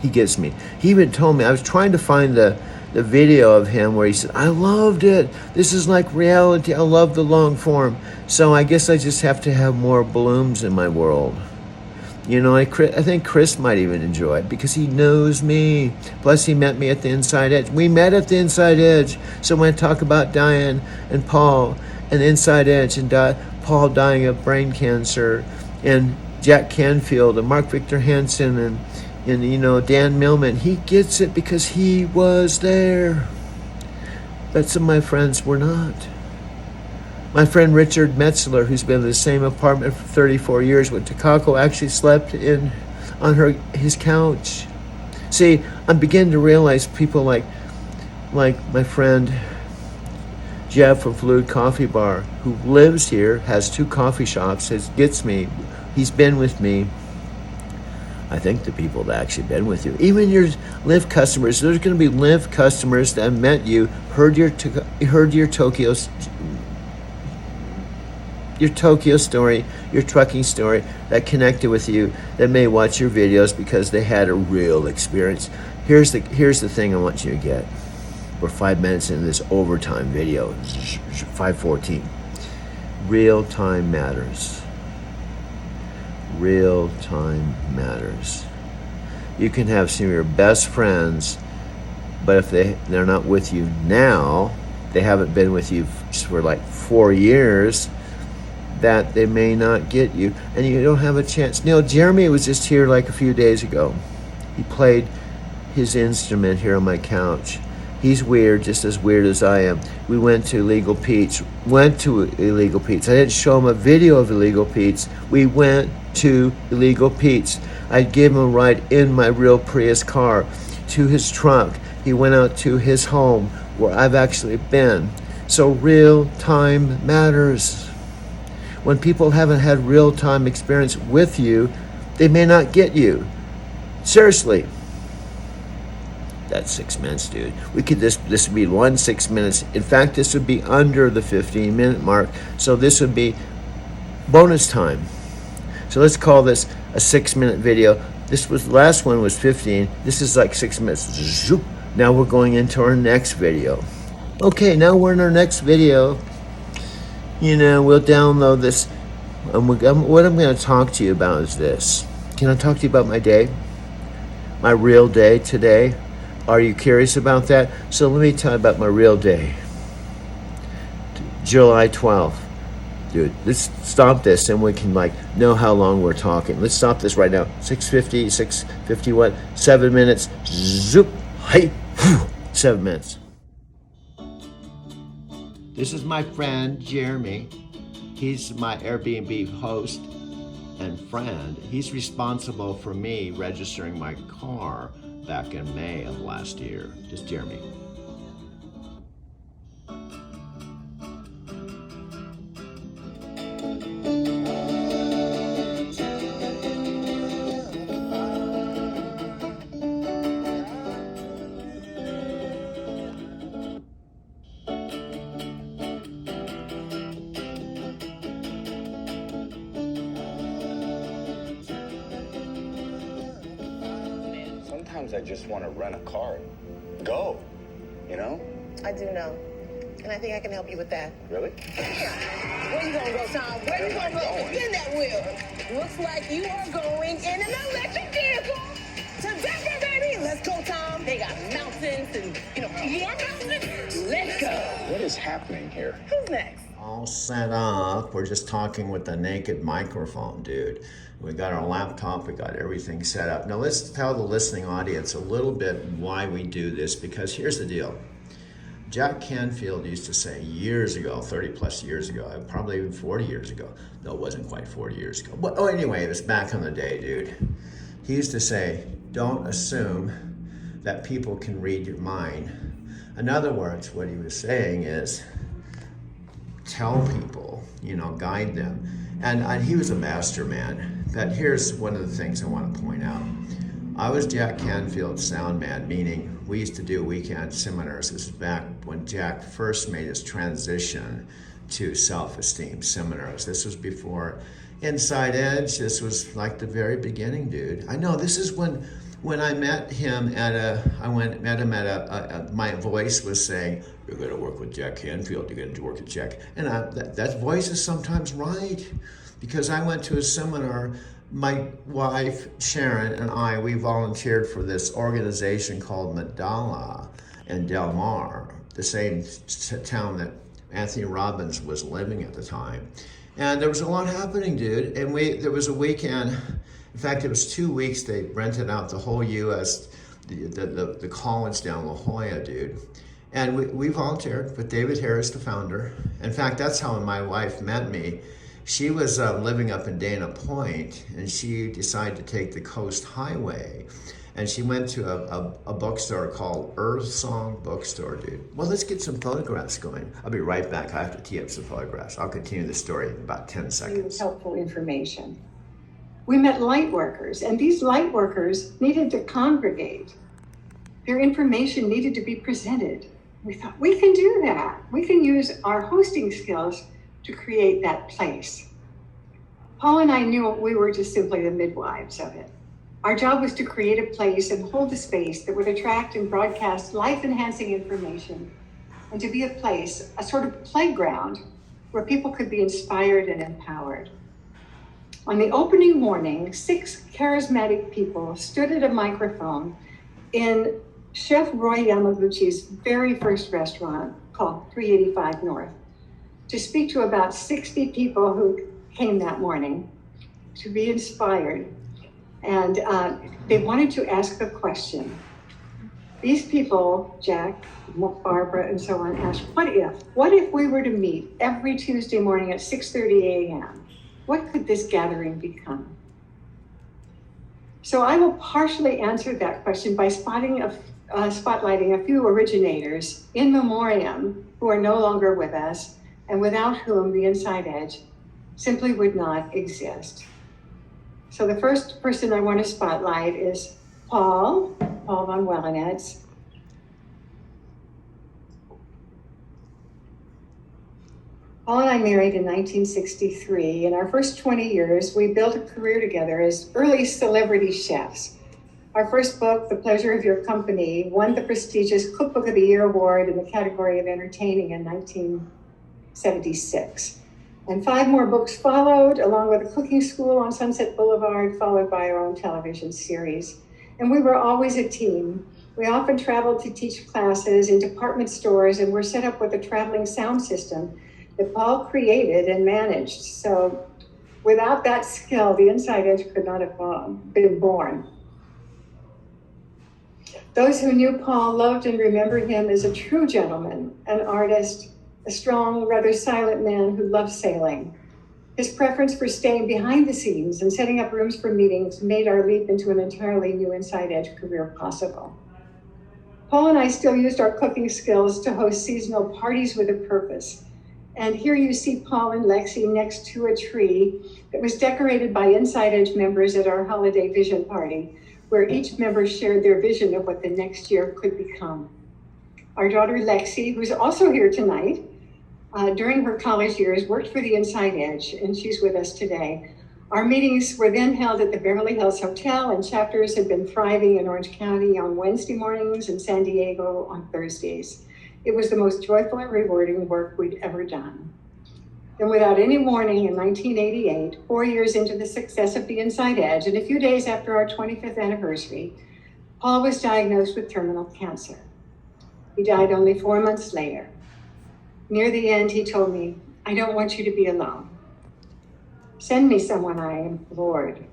He gets me. He even told me, I was trying to find the video of him where he said, I loved it. This is like reality. I love the long form. So I guess I just have to have more Blooms in my world. You know, I think Chris might even enjoy it because he knows me. Plus, he met me at the Inside Edge. We met at the Inside Edge. So when I talk about Diane and Paul and the Inside Edge and Paul dying of brain cancer and Jack Canfield and Mark Victor Hansen and you know, Dan Millman, he gets it because he was there. But some of my friends were not. My friend Richard Metzler, who's been in the same apartment for 34 years with Takako, actually slept on his couch. See, I'm beginning to realize people like my friend Jeff from Fluid Coffee Bar, who lives here, has 2 coffee shops, gets me, he's been with me. I think the people that actually been with you, even your Lyft customers, there's going to be Lyft customers that met you, heard your Tokyo story, your trucking story, that connected with you, that may watch your videos because they had a real experience. Here's the thing I want you to get. We're 5 minutes into this overtime video, 5:14. Real time matters. Real time matters. You can have some of your best friends, but if they're not with you now, they haven't been with you for like 4 years, that they may not get you, and you don't have a chance. Neil, Jeremy was just here like a few days ago. He played his instrument here on my couch.
He's weird, just as weird as I am. We went to Illegal Pete's. I didn't show him a video of Illegal Pete's. We went to Illegal Pete's. I gave him a ride in my real Prius car to his trunk. He went out to his home where I've actually been. So real time matters. When people haven't had real time experience with you, they may not get you. Seriously. That's 6 minutes, dude. We could this would be 6 minutes. In fact, this would be under the 15-minute mark. So this would be bonus time. So let's call this a 6-minute video. The last one was 15. This is like 6 minutes. Zoop. Now we're going into our next video. Okay, now we're in our next video. We'll download this. What I'm going to talk to you about is this. Can I talk to you about my day? My real day today? Are you curious about that? So let me tell you about my real day. July 12th. Dude, let's stop this and we can know how long we're talking. Let's stop this right now. 6:50, 6:51, 7 minutes. Zoop. Hey. 7 minutes. This is my friend, Jeremy. He's my Airbnb host and friend. He's responsible for me registering my car back in May of last year. Just Jeremy.
Sometimes I just want to rent a car and go,
I do know. And I think I can help you with that.
Really?
Where you gonna go, Tom? Where you gonna go? Spin that wheel. Looks like you are going in an electric vehicle to Denver, baby. Let's go, Tom. They got mountains and, more mountains. Let's go.
What is happening here?
Who's next?
All set up. We're just talking with the naked microphone, dude. We got our laptop, we got everything set up. Now let's tell the listening audience a little bit why we do this, because here's the deal. Jack Canfield used to say years ago, 30 plus years ago, probably even 40 years ago. No, it wasn't quite 40 years ago. But anyway, it was back in the day, dude. He used to say, don't assume that people can read your mind. In other words, what he was saying is, tell people, guide them. And he was a master man. But here's one of the things I want to point out. I was Jack Canfield's sound man, meaning we used to do weekend seminars. This is back when Jack first made his transition to self-esteem seminars. This was before Inside Edge. This was like the very beginning, dude. I know, this is when I met him my voice was saying, you're gonna work with Jack Canfield, you're gonna work with Jack. And that voice is sometimes right, because I went to a seminar, my wife, Sharon, and we volunteered for this organization called Medalla in Del Mar, the same town that Anthony Robbins was living at the time. And there was a lot happening, dude. And there was a weekend, in fact, it was 2 weeks, they rented out the whole U.S., the college down La Jolla, dude. And we volunteered with David Harris, the founder. In fact, that's how my wife met me. She was living up in Dana Point, and she decided to take the Coast Highway. And she went to a bookstore called Earth Song Bookstore, dude. Well, let's get some photographs going. I'll be right back. I have to tee up some photographs. I'll continue the story in about 10 seconds.
Helpful information. We met light workers, and these light workers needed to congregate. Their information needed to be presented. We thought, we can do that. We can use our hosting skills to create that place. Paul and I knew we were just simply the midwives of it. Our job was to create a place and hold a space that would attract and broadcast life-enhancing information, and to be a place, a sort of playground, where people could be inspired and empowered. On the opening morning, 6 charismatic people stood at a microphone in Chef Roy Yamaguchi's very first restaurant called 385 North to speak to about 60 people who came that morning to be inspired. And they wanted to ask a question. These people, Jack, Barbara, and so on, asked, what if we were to meet every Tuesday morning at 6:30 a.m.? What could this gathering become? So I will partially answer that question by spotlighting a few originators in memoriam who are no longer with us and without whom the Inside Edge simply would not exist. So the first person I want to spotlight is Paul von Wellenetz. Paul and I married in 1963. In our first 20 years, we built a career together as early celebrity chefs. Our first book, The Pleasure of Your Company, won the prestigious Cookbook of the Year award in the category of entertaining in 1976. And 5 more books followed, along with a cooking school on Sunset Boulevard, followed by our own television series. And we were always a team. We often traveled to teach classes in department stores and were set up with a traveling sound system that Paul created and managed. So without that skill, the Inside Edge could not have been born. Those who knew Paul loved and remembered him as a true gentleman, an artist, a strong, rather silent man who loved sailing. His preference for staying behind the scenes and setting up rooms for meetings made our leap into an entirely new Inside Edge career possible. Paul and I still used our cooking skills to host seasonal parties with a purpose. And here you see Paul and Lexi next to a tree that was decorated by Inside Edge members at our holiday vision party, where each member shared their vision of what the next year could become. Our daughter Lexi, who's also here tonight, during her college years worked for the Inside Edge, and she's with us today. Our meetings were then held at the Beverly Hills Hotel, and chapters had been thriving in Orange County on Wednesday mornings and San Diego on Thursdays. It was the most joyful and rewarding work we'd ever done. Then without any warning in 1988, 4 years into the success of the Inside Edge, and a few days after our 25th anniversary, Paul was diagnosed with terminal cancer. He died only 4 months later. Near the end, he told me, "I don't want you to be alone. Send me someone," I implored.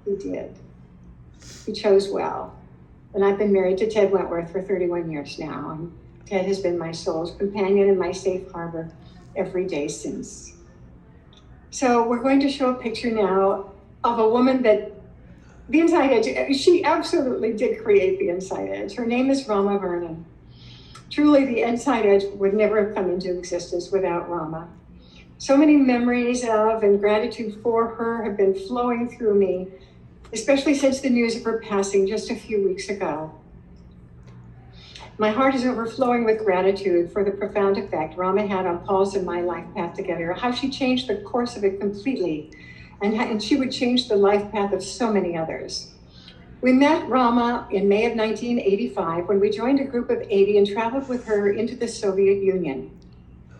He did. He chose well. And I've been married to Ted Wentworth for 31 years now. And Ted has been my soul's companion and my safe harbor every day since. So we're going to show a picture now of a woman that the Inside Edge, she absolutely did create the Inside Edge. Her name is Rama Vernon. Truly, the Inside Edge would never have come into existence without Rama. So many memories of and gratitude for her have been flowing through me, especially since the news of her passing just a few weeks ago. My heart is overflowing with gratitude for the profound effect Rama had on Paul's and my life path together, how she changed the course of it completely, and she would change the life path of so many others. We met Rama in May of 1985 when we joined a group of 80 and traveled with her into the Soviet Union.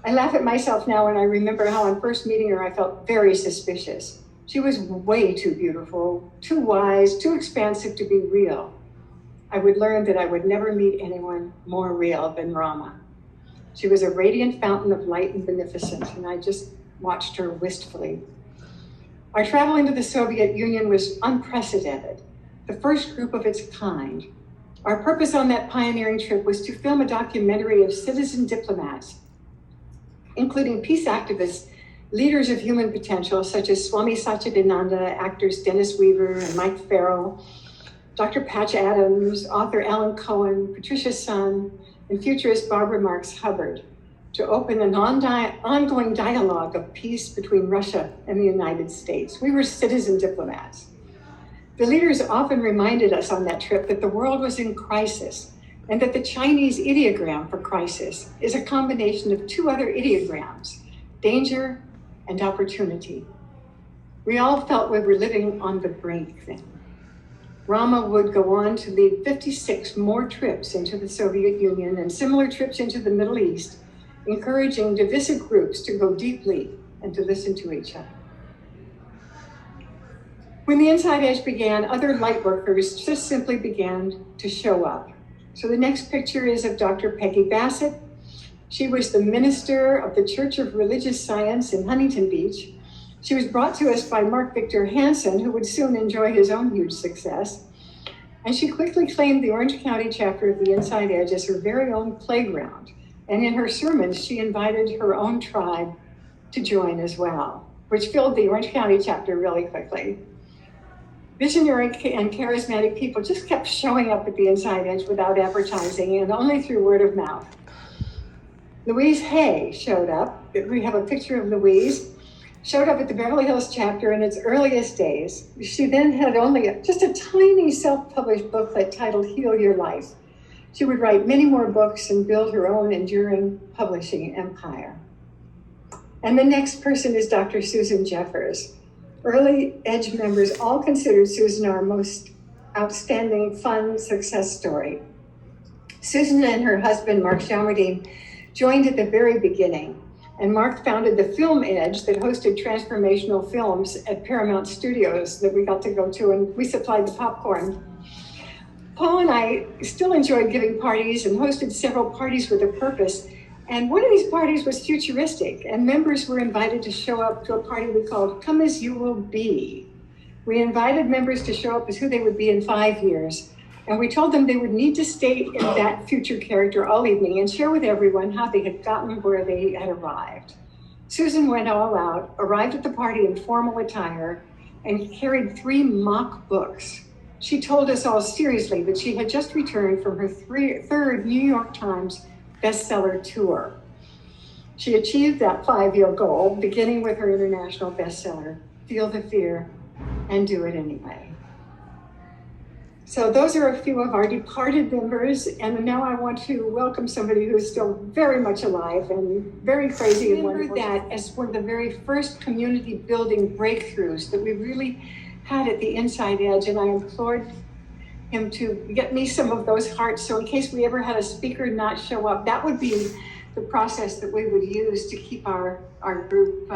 I laugh at myself now when I remember how on first meeting her, I felt very suspicious. She was way too beautiful, too wise, too expansive to be real. I would learn that I would never meet anyone more real than Rama. She was a radiant fountain of light and beneficence, and I just watched her wistfully. Our travel into the Soviet Union was unprecedented, the first group of its kind. Our purpose on that pioneering trip was to film a documentary of citizen diplomats, including peace activists, leaders of human potential, such as Swami Satchidananda, actors Dennis Weaver and Mike Farrell, Dr. Patch Adams, author Alan Cohen, Patricia Sun, and futurist Barbara Marx Hubbard, to open an ongoing dialogue of peace between Russia and the United States. We were citizen diplomats. The leaders often reminded us on that trip that the world was in crisis, and that the Chinese ideogram for crisis is a combination of 2 other ideograms, danger and opportunity. We all felt we were living on the brink then. Rama would go on to lead 56 more trips into the Soviet Union and similar trips into the Middle East, encouraging divisive groups to go deeply and to listen to each other. When the Inside Edge began, other light workers just simply began to show up. So the next picture is of Dr. Peggy Bassett. She was the minister of the Church of Religious Science in Huntington Beach. She was brought to us by Mark Victor Hansen, who would soon enjoy his own huge success. And she quickly claimed the Orange County chapter of the Inside Edge as her very own playground. And in her sermons, she invited her own tribe to join as well, which filled the Orange County chapter really quickly. Visionary and charismatic people just kept showing up at the Inside Edge without advertising and only through word of mouth. Louise Hay showed up. We have a picture of Louise. Showed up at the Beverly Hills chapter in its earliest days. She then had only just a tiny self-published booklet titled Heal Your Life. She would write many more books and build her own enduring publishing empire. And the next person is Dr. Susan Jeffers. Early Edge members all considered Susan our most outstanding, fun success story. Susan and her husband, Mark Shalmerdine, joined at the very beginning. And Mark founded the Film Edge that hosted transformational films at Paramount Studios that we got to go to, and we supplied the popcorn. Paul and I still enjoyed giving parties and hosted several parties with a purpose. And one of these parties was futuristic, and members were invited to show up to a party we called Come As You Will Be. We invited members to show up as who they would be in 5 years. And we told them they would need to stay in that future character all evening and share with everyone how they had gotten where they had arrived. Susan went all out, arrived at the party in formal attire, and carried 3 mock books. She told us all seriously that she had just returned from her third New York Times bestseller tour. She achieved that 5-year goal, beginning with her international bestseller, Feel the Fear and Do It Anyway. So those are a few of our departed members, and now I want to welcome somebody who is still very much alive and very crazy and wonderful. That as one of the very first community building breakthroughs that we really had at the Inside Edge, and I implored him to get me some of those hearts, so in case we ever had a speaker not show up, that would be the process that we would use to keep our group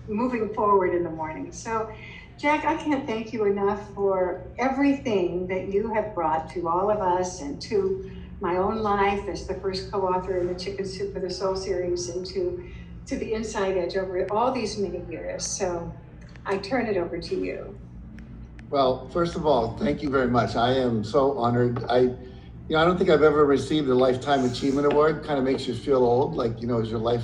moving forward in the morning. So Jack, I can't thank you enough for everything that you have brought to all of us and to my own life as the first co-author in the Chicken Soup for the Soul series, and to the Inside Edge over all these many years. So I turn it over to you.
Well, first of all, thank you very much. I am so honored. I don't think I've ever received a Lifetime Achievement Award. Kind of makes you feel old, like, is your life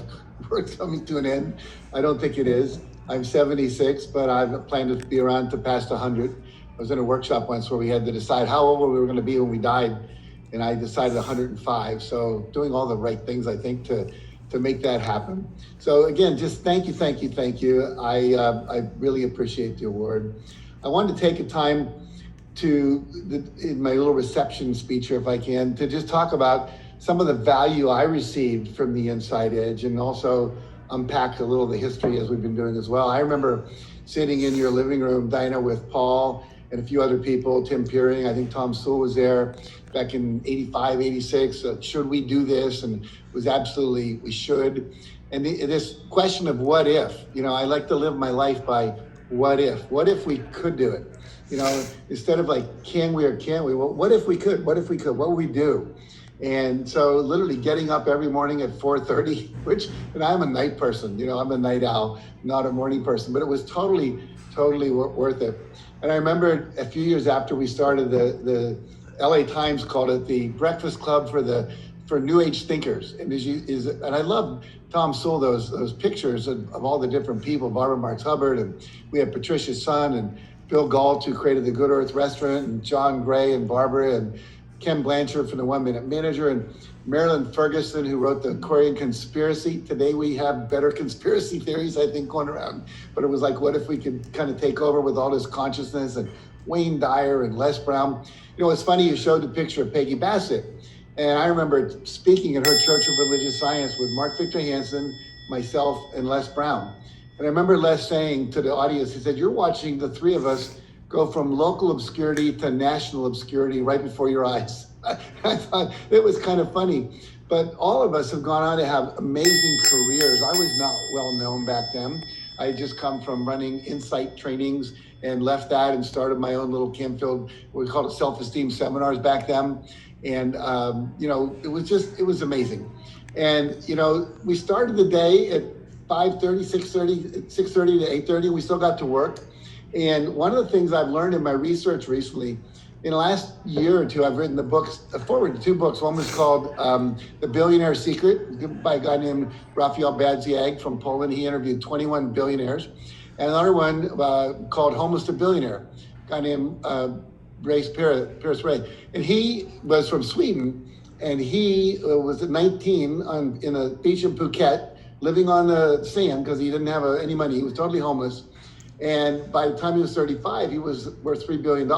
worth coming to an end? I don't think it is. I'm 76, but I've planned to be around to past 100. I was in a workshop once where we had to decide how old we were going to be when we died, and I decided 105. So doing all the right things, I think, to make that happen. So again, just thank you. I really appreciate the award. I wanted to take a time in my little reception speech here, if I can, to just talk about some of the value I received from the Inside Edge, and also unpack a little of the history as we've been doing as well. I remember sitting in your living room, Dinah, with Paul and a few other people, Tim Peering, I think Tom Sewell was there back in 85, 86. Should we do this? And it was absolutely, we should. And this question of what if, I like to live my life by what if we could do it? Instead of like, can we or can't we? Well, what if we could? What would we do? And so literally getting up every morning at 4:30, and I'm a night person, I'm a night owl, not a morning person, but it was totally worth it. And I remember a few years after we started, the LA Times called it the Breakfast Club for New Age thinkers. And and I love Tom Sewell, those pictures of all the different people, Barbara Marx Hubbard, and we have Patricia's son, and Bill Galt, who created the Good Earth Restaurant, and John Gray and Barbara, and Ken Blanchard from the 1 Minute Manager, and Marilyn Ferguson, who wrote the Aquarian Conspiracy. Today we have better conspiracy theories, I think, going around. But it was like, what if we could kind of take over with all this consciousness? And Wayne Dyer and Les Brown. It's funny, you showed the picture of Peggy Bassett. And I remember speaking at her Church of Religious Science with Mark Victor Hansen, myself, and Les Brown. And I remember Les saying to the audience, he said, you're watching the three of us go from local obscurity to national obscurity right before your eyes. I thought it was kind of funny, but all of us have gone on to have amazing careers. I was not well known back then. I had just come from running insight trainings and left that and started my own little Camfield, we called it self-esteem seminars back then. And, it was amazing. And, we started the day at 5:30, 6:30 to 8:30, we still got to work. And one of the things I've learned in my research recently in the last year or two, I've written the books, forward to 2 books. One was called The Billionaire Secret by a guy named Raphael Badziak from Poland. He interviewed 21 billionaires. And another one called Homeless to Billionaire, a guy named Paris Ray. And he was from Sweden, and he was at 19 in a beach in Phuket, living on the sand because he didn't have any money. He was totally homeless. And by the time he was 35, he was worth $3 billion.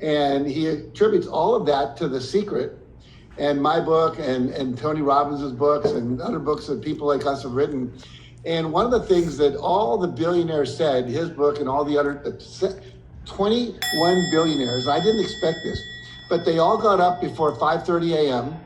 And he attributes all of that to The Secret, and my book and Tony Robbins' books and other books that people like us have written. And one of the things that all the billionaires said, his book and all the other 21 billionaires, I didn't expect this, but they all got up before 5:30 a.m.,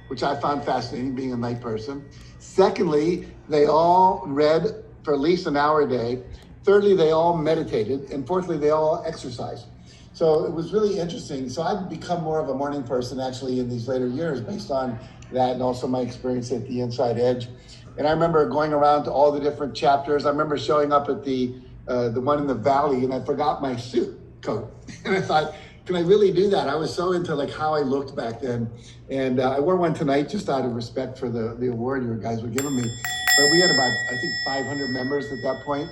which I found fascinating, being a night person. Secondly, they all read for at least an hour a day. Thirdly, they all meditated. And fourthly, they all exercised. So it was really interesting. So I've become more of a morning person actually in these later years based on that, and also my experience at the Inside Edge. And I remember going around to all the different chapters. I remember showing up at the one in the Valley, and I forgot my suit coat. And I thought, can I really do that? I was so into like how I looked back then. And I wore one tonight just out of respect for the award you guys were giving me. But we had about, I think, 500 members at that point.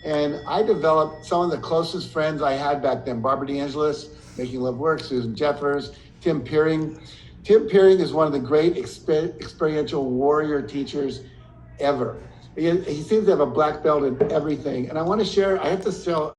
And I developed some of the closest friends I had back then. Barbara DeAngelis, Making Love Work, Susan Jeffers, Tim Peering. Tim Peering is one of the great experiential warrior teachers ever. He seems to have a black belt in everything. And I want to share, I have to show